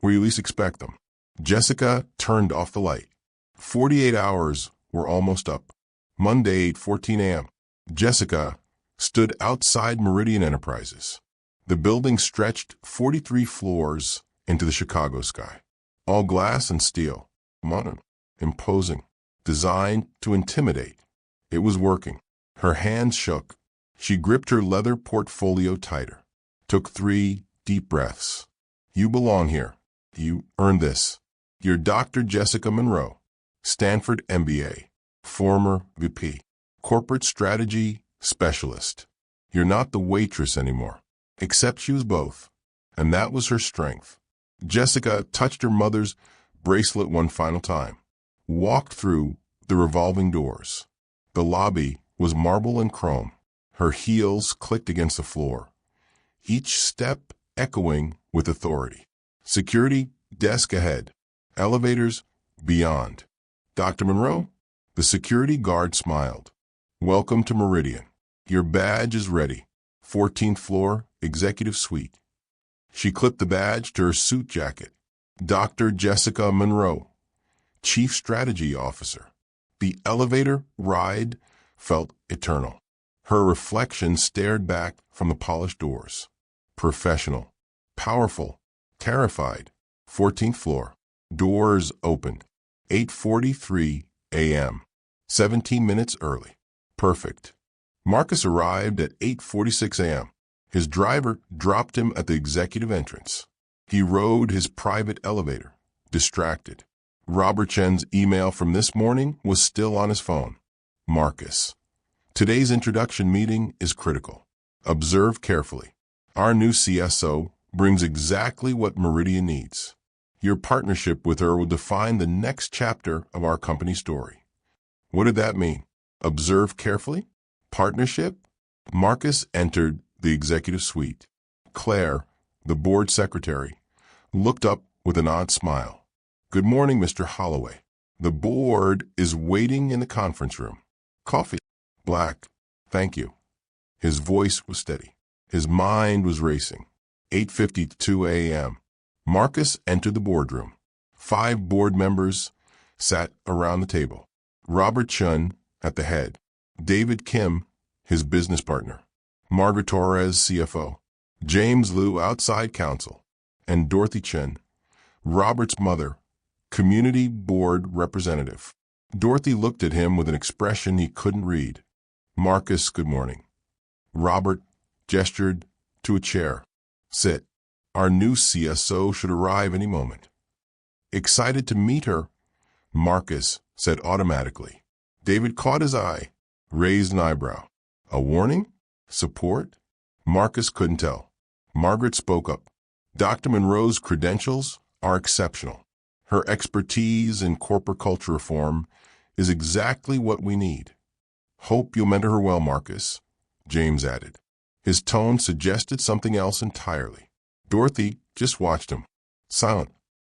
where you least expect them. Jessica turned off the light. 48 hours were almost up. Monday, 8:14 a.m. Jessica stood outside Meridian Enterprises. The building stretched 43 floors into the Chicago sky. All glass and steel, modern, imposing, designed to intimidate. It was working. Her hands shook. She gripped her leather portfolio tighter. Took 3 deep breaths. You belong here. You earned this. You're Dr. Jessica Monroe, Stanford MBA, former VP, corporate strategy specialist. You're not the waitress anymore, except she was both, and that was her strength. Jessica touched her mother's bracelet one final time, walked through the revolving doors. The lobby was marble and chrome. Her heels clicked against the floor, each step echoing with authority. Security desk ahead, elevators beyond. Dr. Monroe? The security guard smiled. Welcome to Meridian. Your badge is ready. 14th floor, executive suite. She clipped the badge to her suit jacket. Dr. Jessica Monroe, Chief Strategy Officer. The elevator ride felt eternal. Her reflection stared back from the polished doors. Professional, powerful, terrified. 14th floor. Doors opened. 8:43 a.m. 17 minutes early. Perfect. Marcus arrived at 8:46 a.m. His driver dropped him at the executive entrance. He rode his private elevator, distracted. Robert Chen's email from this morning was still on his phone. Marcus. Today's introduction meeting is critical. Observe carefully. Our new CSO brings exactly what Meridian needs. Your partnership with her will define the next chapter of our company story. What did that mean? Observe carefully? Partnership? Marcus entered the executive suite. Claire, the board secretary, looked up with an odd smile. Good morning, Mr. Holloway. The board is waiting in the conference room. Coffee. Black. Thank you. His voice was steady. His mind was racing. 8:52 a.m. Marcus entered the boardroom. 5 board members sat around the table. Robert Chun at the head. David Kim, his business partner. Margaret Torres, CFO. James Liu, outside counsel. And Dorothy Chen, Robert's mother, community board representative. Dorothy looked at him with an expression he couldn't read. Marcus, good morning. Robert gestured to a chair. Sit. Our new CSO should arrive any moment. Excited to meet her, Marcus said automatically. David caught his eye, raised an eyebrow. A warning? Support? Marcus couldn't tell. Margaret spoke up. Dr. Monroe's credentials are exceptional. Her expertise in corporate culture reform is exactly what we need. Hope you'll mentor her well, Marcus, James added. His tone suggested something else entirely. Dorothy just watched him, silent,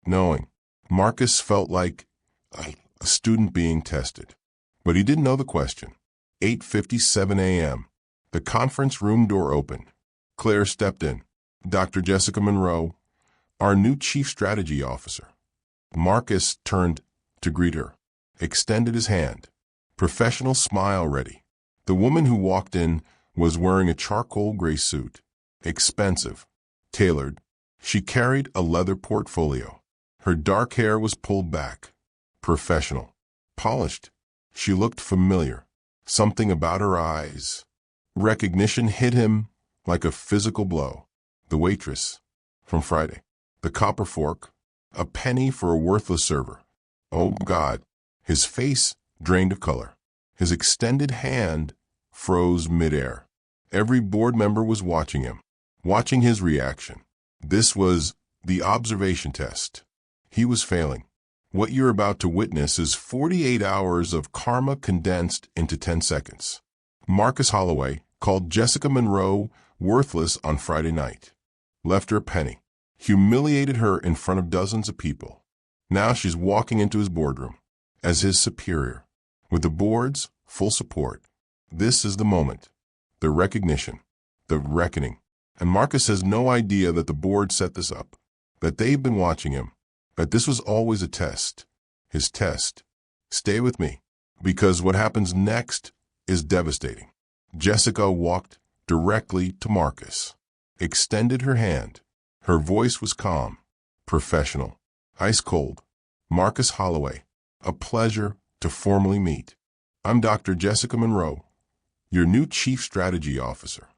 knowing. Marcus felt like a student being tested. But he didn't know the question. 8:57 a.m. The conference room door opened. Claire stepped in. Dr. Jessica Monroe, our new Chief Strategy Officer. Marcus turned to greet her, extended his hand, professional smile ready. The woman who walked in was wearing a charcoal gray suit, expensive, tailored. She carried a leather portfolio. Her dark hair was pulled back, professional, polished. She looked familiar. Something about her eyes. Recognition hit him like a physical blow. The waitress from Friday. The copper fork. A penny for a worthless server. Oh, God. His face drained of color. His extended hand froze midair. Every board member was watching him, watching his reaction. This was the observation test. He was failing. What you're about to witness is 48 hours of karma condensed into 10 seconds. Marcus Holloway called Jessica Monroe worthless on Friday night. Left her a penny. Humiliated her in front of dozens of people. Now she's walking into his boardroom as his superior, with the board's full support. This is the moment, the recognition, the reckoning. And Marcus has no idea that the board set this up, that they've been watching him, that this was always a test, his test. Stay with me, because what happens next is devastating. Jessica walked directly to Marcus, extended her hand. Her voice was calm, professional, ice cold. Marcus Holloway, a pleasure to formally meet. I'm Dr. Jessica Monroe, your new Chief Strategy Officer.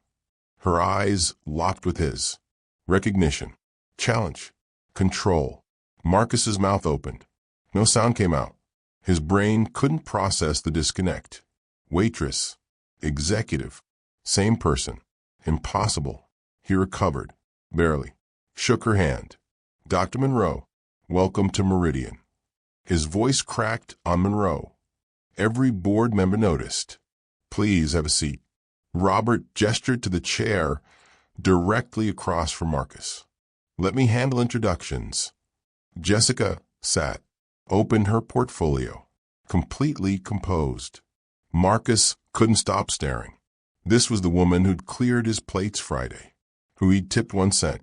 Her eyes locked with his. Recognition, challenge, control. Marcus's mouth opened. No sound came out. His brain couldn't process the disconnect. Waitress, executive, same person. Impossible. He recovered, barely. Shook her hand. Dr. Monroe, welcome to Meridian. His voice cracked on Monroe. Every board member noticed. Please have a seat. Robert gestured to the chair directly across from Marcus. Let me handle introductions. Jessica sat, opened her portfolio, completely composed. Marcus couldn't stop staring. This was the woman who'd cleared his plates Friday, who he'd tipped 1 cent,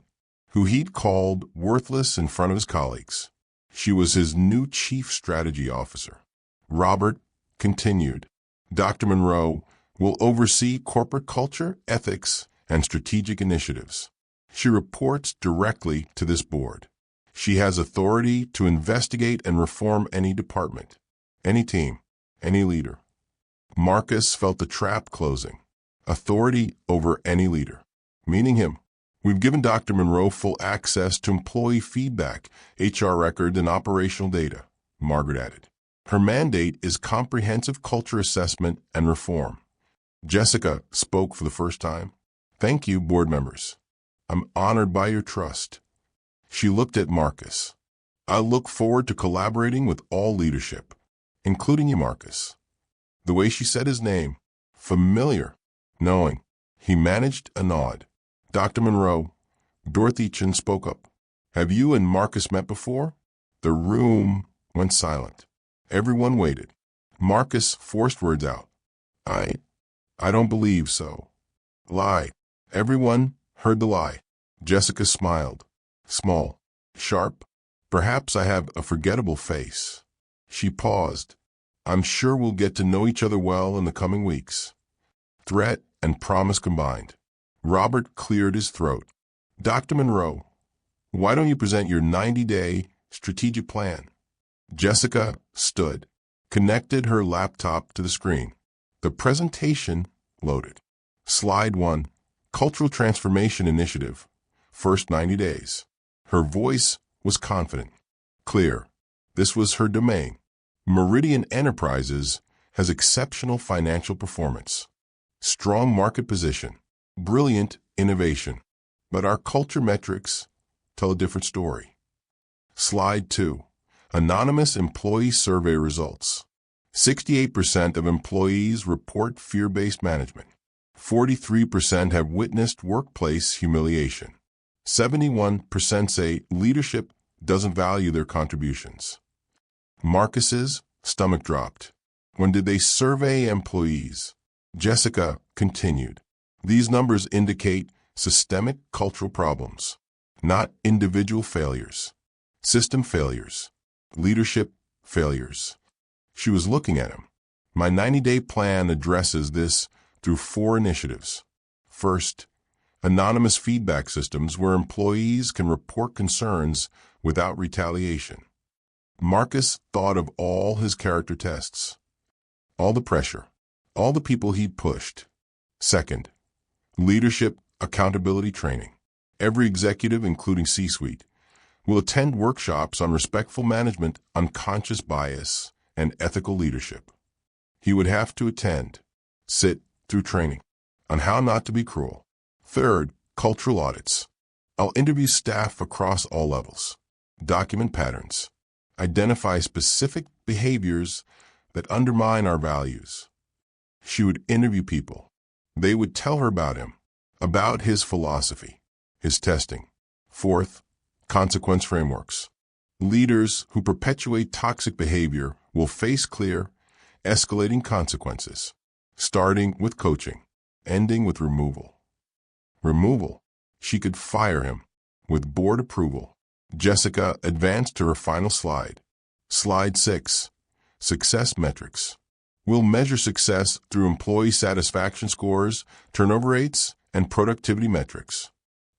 who he'd called worthless in front of his colleagues. She was his new Chief Strategy Officer. Robert continued. Dr. Monroe will oversee corporate culture, ethics, and strategic initiatives. She reports directly to this board. She has authority to investigate and reform any department, any team, any leader. Marcus felt the trap closing. Authority over any leader, meaning him. We've given Dr. Monroe full access to employee feedback, HR records, and operational data, Margaret added. Her mandate is comprehensive culture assessment and reform. Jessica spoke for the first time. Thank you, board members. I'm honored by your trust. She looked at Marcus. I look forward to collaborating with all leadership, including you, Marcus. The way she said his name, familiar, knowing. He managed a nod. Dr. Monroe, Dorothy Chin spoke up. Have you and Marcus met before? The room went silent. Everyone waited. Marcus forced words out. I don't believe so. Lie. Everyone heard the lie. Jessica smiled. Small, sharp. Perhaps I have a forgettable face. She paused. I'm sure we'll get to know each other well in the coming weeks. Threat and promise combined. Robert cleared his throat. Dr. Monroe, why don't you present your 90-day strategic plan? Jessica stood, connected her laptop to the screen. The presentation loaded. Slide 1, Cultural Transformation Initiative, first 90 days. Her voice was confident, clear. This was her domain. Meridian Enterprises has exceptional financial performance, strong market position, brilliant innovation, but our culture metrics tell a different story. Slide 2, Anonymous Employee Survey Results. 68% of employees report fear-based management. 43% have witnessed workplace humiliation. 71% say leadership doesn't value their contributions. Marcus's stomach dropped. When did they survey employees? Jessica continued. These numbers indicate systemic cultural problems, not individual failures. System failures. Leadership failures. She was looking at him. My 90-day plan addresses this through 4 initiatives. First, anonymous feedback systems where employees can report concerns without retaliation. Marcus thought of all his character tests, all the pressure, all the people he'd pushed. Second, leadership accountability training. Every executive, including C-suite, will attend workshops on respectful management, unconscious bias, and ethical leadership. He would have to attend, sit through training on how not to be cruel. Third, cultural audits. I'll interview staff across all levels, document patterns, identify specific behaviors that undermine our values. She would interview people. They would tell her about him, about his philosophy, his testing. Fourth, consequence frameworks. Leaders who perpetuate toxic behavior will face clear, escalating consequences, starting with coaching, ending with removal. Removal. She could fire him with board approval. Jessica advanced to her final slide. Slide 6, Success Metrics. We'll measure success through employee satisfaction scores, turnover rates, and productivity metrics.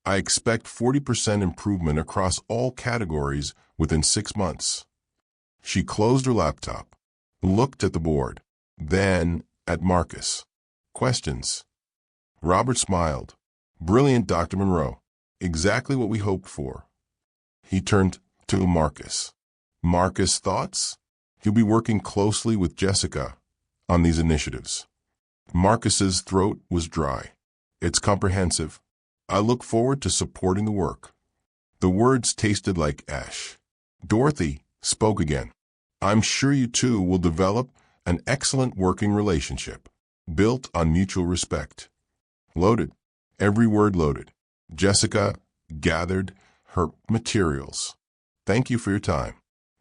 I expect 40% improvement across all categories within 6 months. She closed her laptop, looked at the board, then at Marcus. Questions? Robert smiled. Brilliant, Dr. Monroe. Exactly what we hoped for. He turned to Marcus. Marcus, thoughts? He'll be working closely with Jessica on these initiatives. Marcus's throat was dry. It's comprehensive. I look forward to supporting the work. The words tasted like ash. Dorothy spoke again. I'm sure you two will develop an excellent working relationship, built on mutual respect. Loaded. Every word loaded. Jessica gathered her materials. Thank you for your time.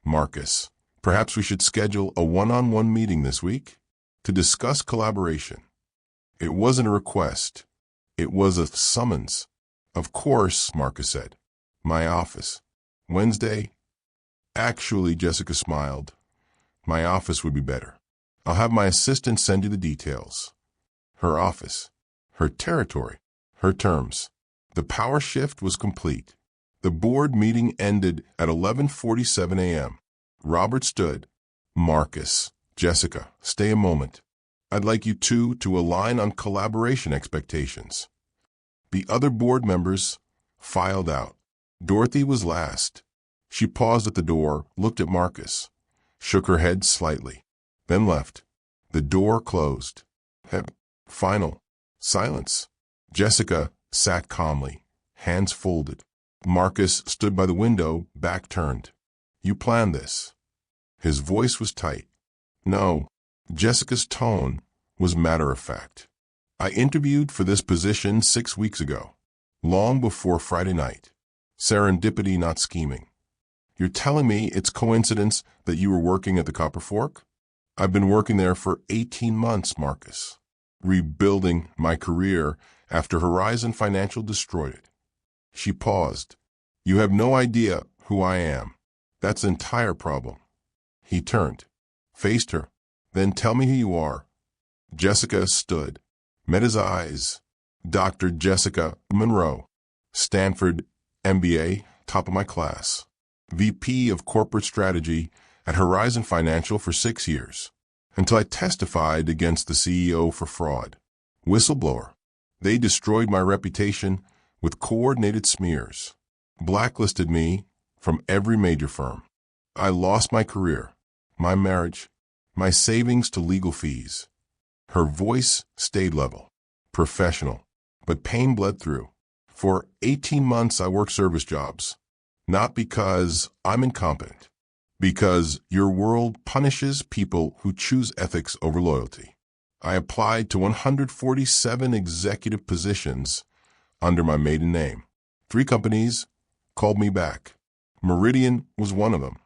Marcus, perhaps we should schedule a one-on-one meeting this week to discuss collaboration. It wasn't a request. It was a summons. Of course, Marcus said. My office. Wednesday? Actually, Jessica smiled. My office would be better. I'll have my assistant send you the details. Her office. Her territory. Her terms. The power shift was complete. The board meeting ended at 11:47 a.m. Robert stood. Marcus, Jessica, stay a moment. I'd like you two to align on collaboration expectations. The other board members filed out. Dorothy was last. She paused at the door, looked at Marcus, shook her head slightly, then left. The door closed. Final silence. Jessica sat calmly, hands folded. Marcus stood by the window, back turned. You planned this. His voice was tight. No. Jessica's tone was matter-of-fact. I interviewed for this position 6 weeks ago, long before Friday night. Serendipity, not scheming. You're telling me it's coincidence that you were working at the Copper Fork? I've been working there for 18 months, Marcus, rebuilding my career after Horizon Financial destroyed it. She paused. You have no idea who I am. That's the entire problem. He turned, faced her. Then tell me who you are. Jessica stood, met his eyes. Dr. Jessica Monroe, Stanford MBA, top of my class. VP of Corporate Strategy at Horizon Financial for 6 years, until I testified against the CEO for fraud. Whistleblower. They destroyed my reputation with coordinated smears, blacklisted me from every major firm. I lost my career, my marriage, my savings to legal fees. Her voice stayed level, professional, but pain bled through. For 18 months I worked service jobs, not because I'm incompetent, because your world punishes people who choose ethics over loyalty. I applied to 147 executive positions under my maiden name. 3 companies called me back. Meridian was one of them.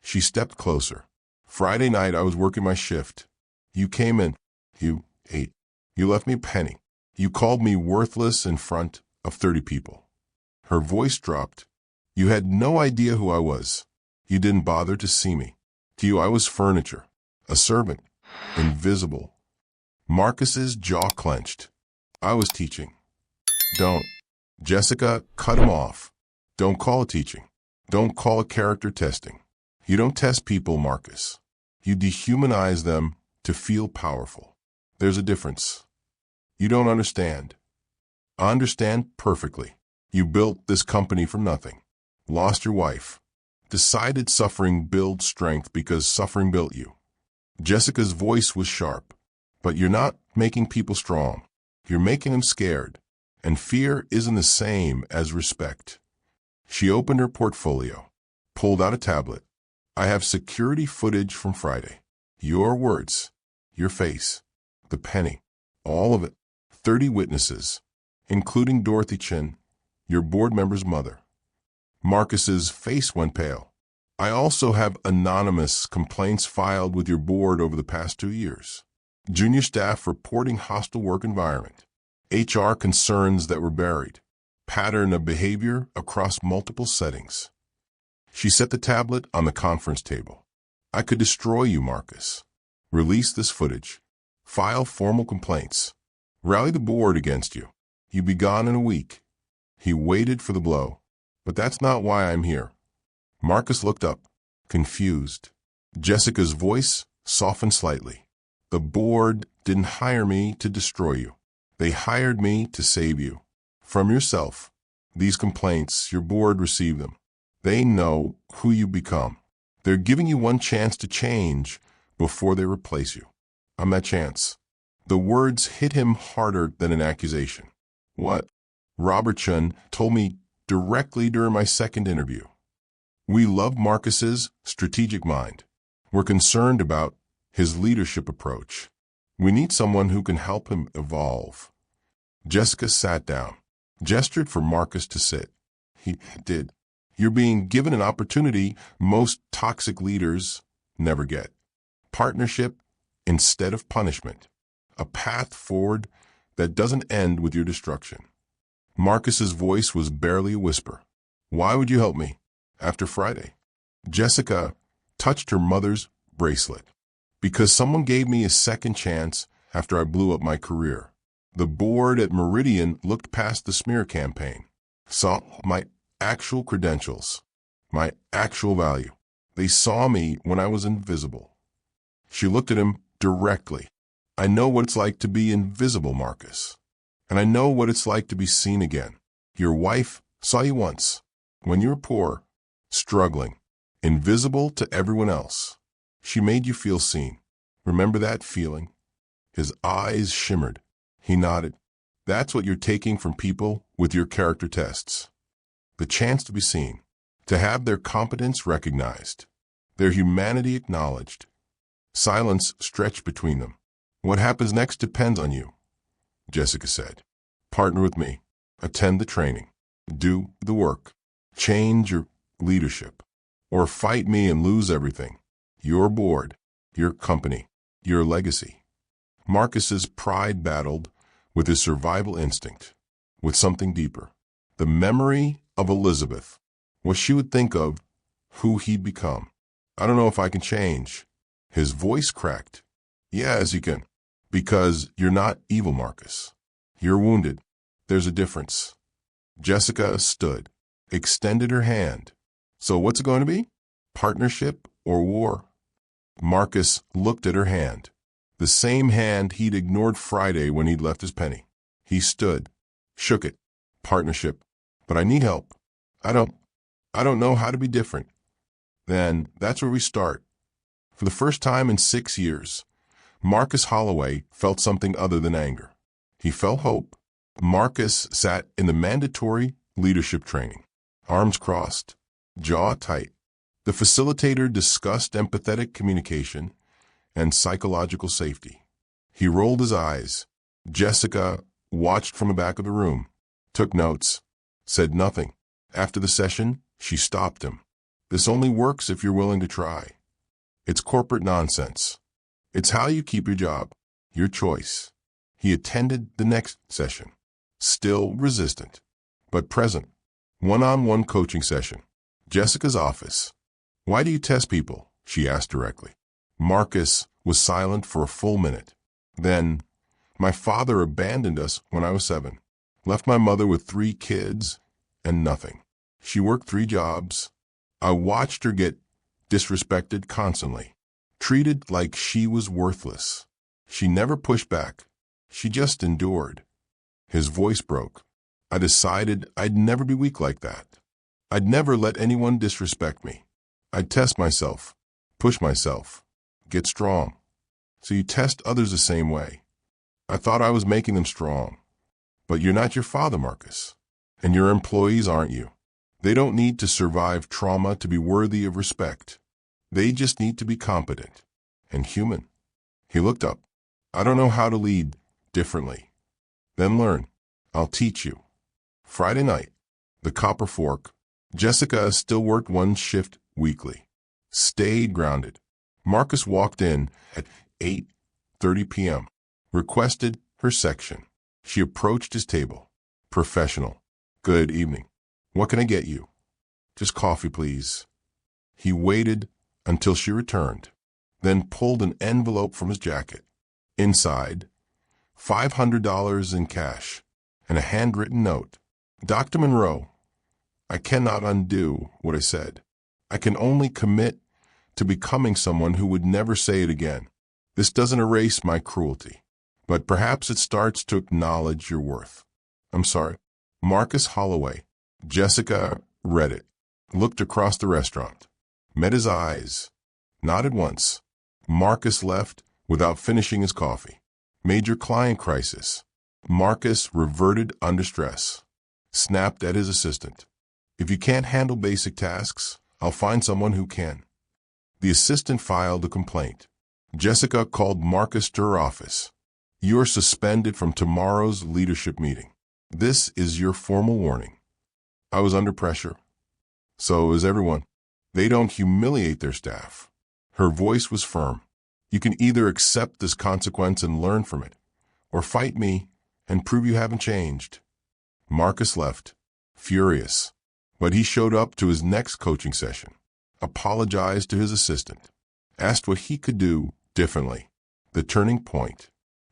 She stepped closer. Friday night I was working my shift. You came in. You ate. You left me a penny. You called me worthless in front of 30 people. Her voice dropped. You had no idea who I was. You didn't bother to see me. To you I was furniture, a servant, invisible. Marcus's jaw clenched. I was teaching. Don't. Jessica cut him off. Don't call it teaching. Don't call it character testing. You don't test people, Marcus. You dehumanize them to feel powerful. There's a difference. You don't understand. I understand perfectly. You built this company from nothing. Lost your wife. Decided suffering builds strength because suffering built you. Jessica's voice was sharp. But you're not making people strong. You're making them scared. And fear isn't the same as respect. She opened her portfolio, pulled out a tablet. I have security footage from Friday. Your words, your face, the penny, all of it. 30 witnesses, including Dorothy Chin, your board member's mother. Marcus's face went pale. I also have anonymous complaints filed with your board over the past 2 years. Junior staff reporting hostile work environment. HR concerns that were buried. Pattern of behavior across multiple settings. She set the tablet on the conference table. I could destroy you, Marcus. Release this footage. File formal complaints. Rally the board against you. You'd be gone in a week. He waited for the blow. But that's not why I'm here. Marcus looked up, confused. Jessica's voice softened slightly. The board didn't hire me to destroy you. They hired me to save you. From yourself. These complaints, your board received them. They know who you become. They're giving you one chance to change before they replace you. I'm that chance. The words hit him harder than an accusation. What? Robert Chun told me directly during my second interview. We love Marcus's strategic mind. We're concerned about his leadership approach. We need someone who can help him evolve. Jessica sat down, gestured for Marcus to sit. He did. You're being given an opportunity most toxic leaders never get. Partnership instead of punishment. A path forward that doesn't end with your destruction. Marcus's voice was barely a whisper. Why would you help me? After Friday. Jessica touched her mother's bracelet. Because someone gave me a second chance after I blew up my career. The board at Meridian looked past the smear campaign, saw my actual credentials, my actual value. They saw me when I was invisible. She looked at him directly. I know what it's like to be invisible, Marcus. And I know what it's like to be seen again. Your wife Saw you once, when you were poor, struggling, invisible to everyone else. She made you feel seen. Remember that feeling? His eyes shimmered. He nodded. That's what you're taking from people with your character tests. The chance to be seen, to have their competence recognized, their humanity acknowledged. Silence stretched between them. What happens next depends on you, Jessica said. Partner with me. Attend the training. Do the work. Change your leadership. Or fight me and lose everything. Your board, your company, your legacy. Marcus's pride battled with his survival instinct, with something deeper. The memory of Elizabeth, what she would think of, who he'd become. I don't know if I can change. His voice cracked. Yes, you can. Because you're not evil, Marcus. You're wounded. There's a difference. Jessica stood, extended her hand. So what's it going to be? Partnership or war? Marcus looked at her hand. The same hand he'd ignored Friday when he'd left his penny. He stood, shook it. Partnership. But I need help. I don't know how to be different. Then that's where we start. For the first time in 6 years, Marcus Holloway felt something other than anger. He felt hope. Marcus sat in the mandatory leadership training, arms crossed, jaw tight. The facilitator discussed empathetic communication and psychological safety. He rolled his eyes. Jessica watched from the back of the room, took notes, said nothing. After the session, she stopped him. This only works if you're willing to try. It's corporate nonsense. It's how you keep your job, your choice. He attended the next session, still resistant, but present. One-on-one coaching session. Jessica's office. Why do you test people? She asked directly. Marcus was silent for a full minute. Then, my father abandoned us when I was 7. Left my mother with 3 kids and nothing. She worked 3 jobs. I watched her get disrespected constantly, treated like she was worthless. She never pushed back. She just endured. His voice broke. I decided I'd never be weak like that. I'd never let anyone disrespect me. I'd test myself, push myself, get strong. So you test others the same way. I thought I was making them strong. But you're not your father, Marcus. And your employees aren't you. They don't need to survive trauma to be worthy of respect. They just need to be competent and human. He looked up. I don't know how to lead differently. Then learn. I'll teach you. Friday night, the Copper Fork. Jessica still worked 1 shift weekly. Stayed grounded. Marcus walked in at 8:30 p.m. Requested her section. She approached his table. Professional. Good evening. What can I get you? Just coffee, please. He waited until she returned, then pulled an envelope from his jacket. Inside, $500 in cash and a handwritten note. Dr. Monroe, I cannot undo what I said. I can only commit to becoming someone who would never say it again. This doesn't erase my cruelty, but perhaps it starts to acknowledge your worth. I'm sorry. Marcus Holloway. Jessica read it, looked across the restaurant, met his eyes, nodded once. Marcus left without finishing his coffee. Major client crisis. Marcus reverted under stress, snapped at his assistant. If you can't handle basic tasks, I'll find someone who can. The assistant filed a complaint. Jessica called Marcus to her office. You are suspended from tomorrow's leadership meeting. This is your formal warning. I was under pressure. So is everyone. They don't humiliate their staff. Her voice was firm. You can either accept this consequence and learn from it, or fight me and prove you haven't changed. Marcus left, furious, but he showed up to his next coaching session, apologized to his assistant, asked what he could do differently. The turning point.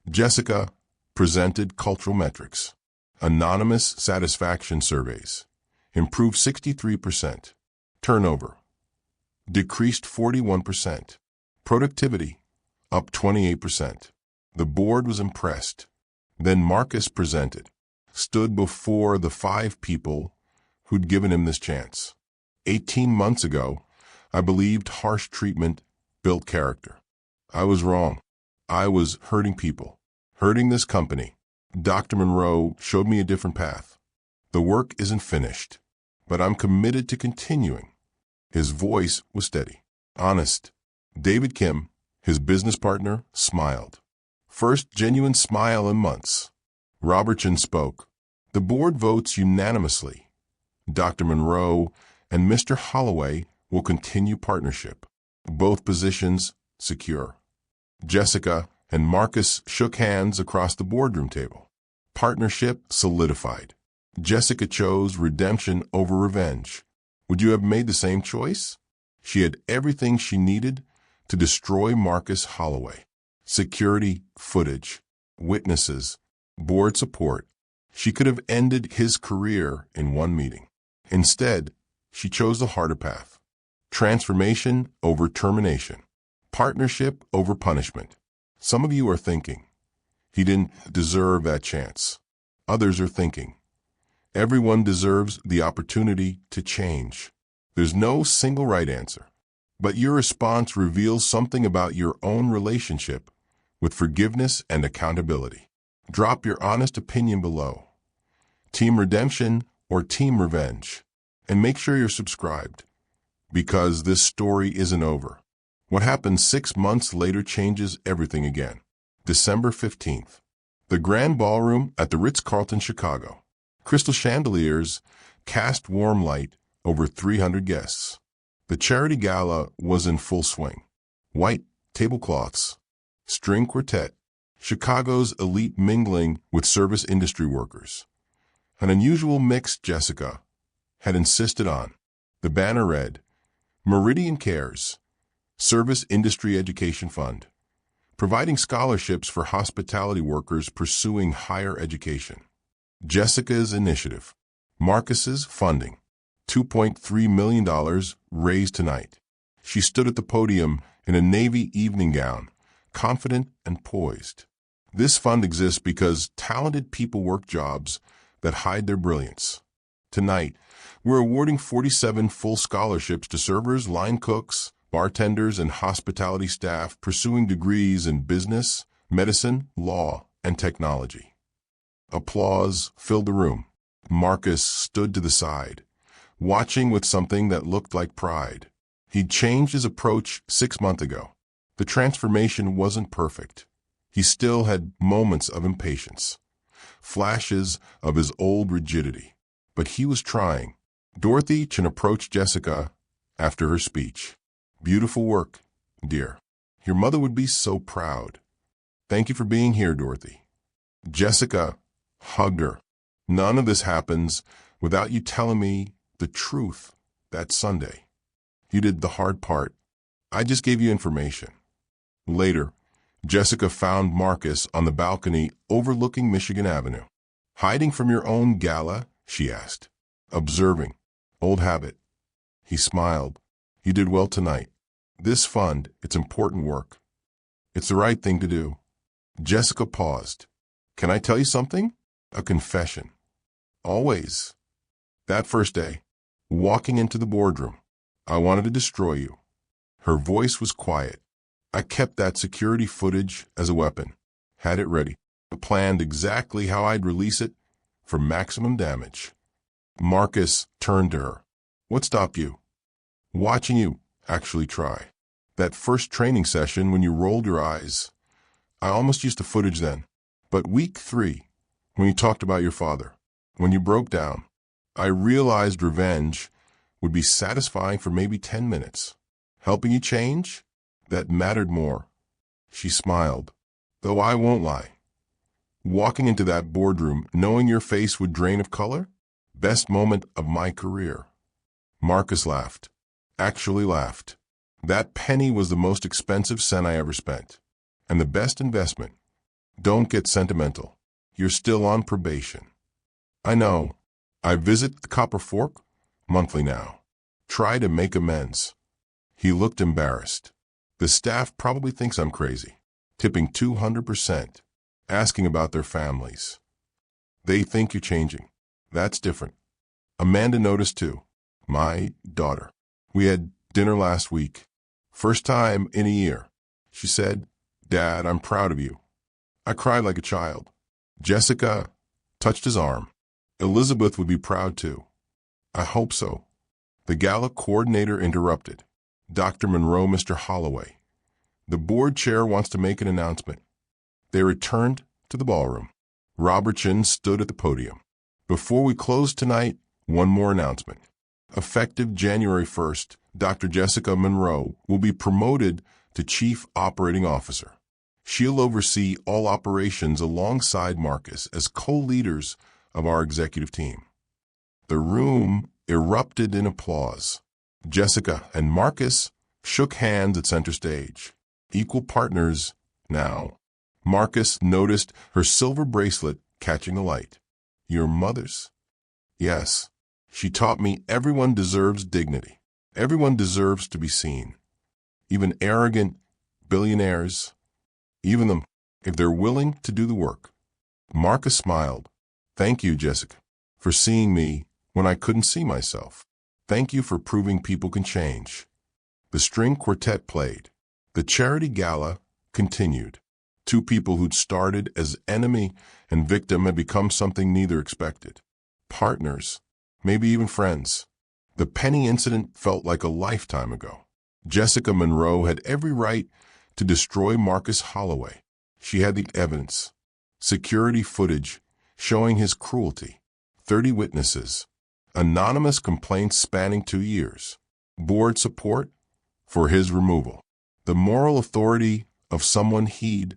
Jessica presented cultural metrics, anonymous satisfaction surveys, improved 63%, turnover, decreased 41%, productivity, up 28%. The board was impressed. Then Marcus presented, stood before the 5 people who'd given him this chance. 18 months ago, I believed harsh treatment built character. I was wrong. I was hurting people, hurting this company. Dr. Monroe showed me a different path. The work isn't finished, but I'm committed to continuing. His voice was steady, honest. David Kim, his business partner, smiled. First genuine smile in months. Robertson spoke. The board votes unanimously. Dr. Monroe and Mr. Holloway will continue partnership. Both positions secure. Jessica and Marcus shook hands across the boardroom table. Partnership solidified. Jessica chose redemption over revenge. Would you have made the same choice? She had everything she needed to destroy Marcus Holloway. Security, footage, witnesses, board support. She could have ended his career in one meeting. Instead, she chose the harder path. Transformation over termination. Partnership over punishment. Some of you are thinking, he didn't deserve that chance. Others are thinking, everyone deserves the opportunity to change. There's no single right answer, but your response reveals something about your own relationship with forgiveness and accountability. Drop your honest opinion below. Team redemption or team revenge? And make sure you're subscribed, because this story isn't over. What happened 6 months later changes everything again. December 15th. The Grand Ballroom at the Ritz-Carlton, Chicago. Crystal chandeliers cast warm light over 300 guests. The charity gala was in full swing. White tablecloths, string quartet, Chicago's elite mingling with service industry workers. An unusual mix Jessica had insisted on. The banner read, Meridian Cares, Service Industry Education Fund, providing scholarships for hospitality workers pursuing higher education. Jessica's initiative, Marcus's funding, $2.3 million raised tonight. She stood at the podium in a navy evening gown, confident and poised. This fund exists because talented people work jobs that hide their brilliance. Tonight, we're awarding 47 full scholarships to servers, line cooks, bartenders, and hospitality staff pursuing degrees in business, medicine, law, and technology. Applause filled the room. Marcus stood to the side, watching with something that looked like pride. He'd changed his approach 6 months ago. The transformation wasn't perfect. He still had moments of impatience, flashes of his old rigidity. But he was trying. Dorothy Chen approached Jessica after her speech. Beautiful work, dear. Your mother would be so proud. Thank you for being here, Dorothy. Jessica hugged her. None of this happens without you telling me the truth that Sunday. You did the hard part. I just gave you information. Later, Jessica found Marcus on the balcony overlooking Michigan Avenue. Hiding from your own gala? She asked. Observing. Old habit. He smiled. You did well tonight. This fund, it's important work. It's the right thing to do. Jessica paused. Can I tell you something? A confession. Always. That first day, walking into the boardroom, I wanted to destroy you. Her voice was quiet. I kept that security footage as a weapon. Had it ready. Planned exactly how I'd release it for maximum damage. Marcus turned to her. What stopped you? Watching you actually try. That first training session when you rolled your eyes. I almost used the footage then. But week 3, when you talked about your father, when you broke down, I realized revenge would be satisfying for maybe 10 minutes. Helping you change? That mattered more. She smiled. Though I won't lie. Walking into that boardroom, knowing your face would drain of color? Best moment of my career. Marcus laughed. Actually laughed. That penny was the most expensive cent I ever spent. And the best investment. Don't get sentimental. You're still on probation. I know. I visit the Copper Fork monthly now. Try to make amends. He looked embarrassed. The staff probably thinks I'm crazy. Tipping 200%. Asking about their families. They think you're changing. That's different. Amanda noticed too. My daughter. We had dinner last week. First time in a year. She said, "Dad, I'm proud of you." I cried like a child. Jessica touched his arm. Elizabeth would be proud too. I hope so. The gala coordinator interrupted. Dr. Monroe, Mr. Holloway. The board chair wants to make an announcement. They returned to the ballroom. Robertson stood at the podium. Before we close tonight, one more announcement. Effective January 1st, Dr. Jessica Monroe will be promoted to Chief Operating Officer. She'll oversee all operations alongside Marcus as co-leaders of our executive team. The room erupted in applause. Jessica and Marcus shook hands at center stage. Equal partners now. Marcus noticed her silver bracelet catching the light. Your mother's? Yes. She taught me everyone deserves dignity. Everyone deserves to be seen. Even arrogant billionaires, even them, if they're willing to do the work. Marcus smiled. Thank you, Jessica, for seeing me when I couldn't see myself. Thank you for proving people can change. The string quartet played. The charity gala continued. Two people who'd started as enemy and victim had become something neither expected. Partners, maybe even friends. The Penny incident felt like a lifetime ago. Jessica Monroe had every right to destroy Marcus Holloway. She had the evidence. Security footage showing his cruelty. 30 witnesses. Anonymous complaints spanning 2 years. Board support for his removal. The moral authority of someone he'd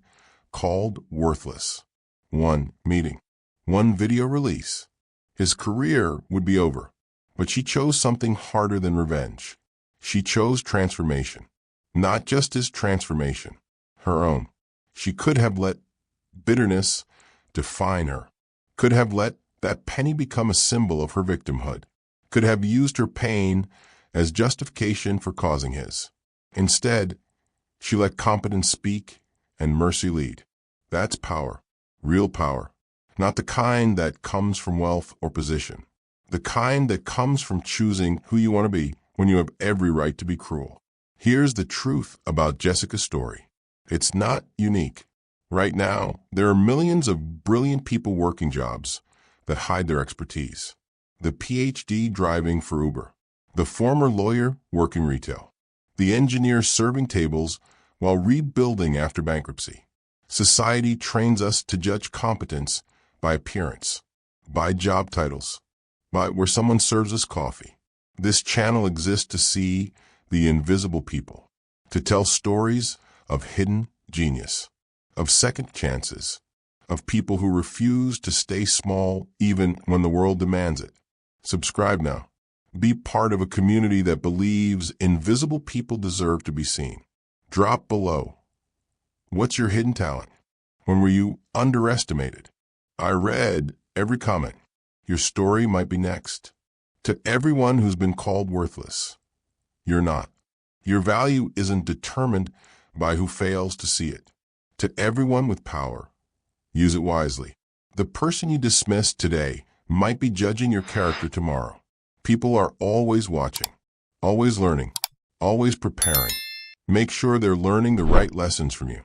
called worthless. One meeting. One video release. His career would be over. But she chose something harder than revenge. She chose transformation. Not just his transformation. Her own. She could have let bitterness define her. Could have let that penny become a symbol of her victimhood. Could have used her pain as justification for causing his. Instead, she let competence speak and mercy lead. That's power. Real power. Not the kind that comes from wealth or position. The kind that comes from choosing who you want to be when you have every right to be cruel. Here's the truth about Jessica's story. It's not unique. Right now, there are millions of brilliant people working jobs that hide their expertise. The PhD driving for Uber. The former lawyer working retail. The engineer serving tables while rebuilding after bankruptcy. Society trains us to judge competence by appearance, by job titles, by where someone serves us coffee. This channel exists to see the invisible people, to tell stories of hidden genius, of second chances, of people who refuse to stay small even when the world demands it. Subscribe now. Be part of a community that believes invisible people deserve to be seen. Drop below. What's your hidden talent? When were you underestimated? I read every comment. Your story might be next. To everyone who's been called worthless, you're not. Your value isn't determined by who fails to see it. To everyone with power, use it wisely. The person you dismiss today might be judging your character tomorrow. People are always watching, always learning, always preparing. Make sure they're learning the right lessons from you.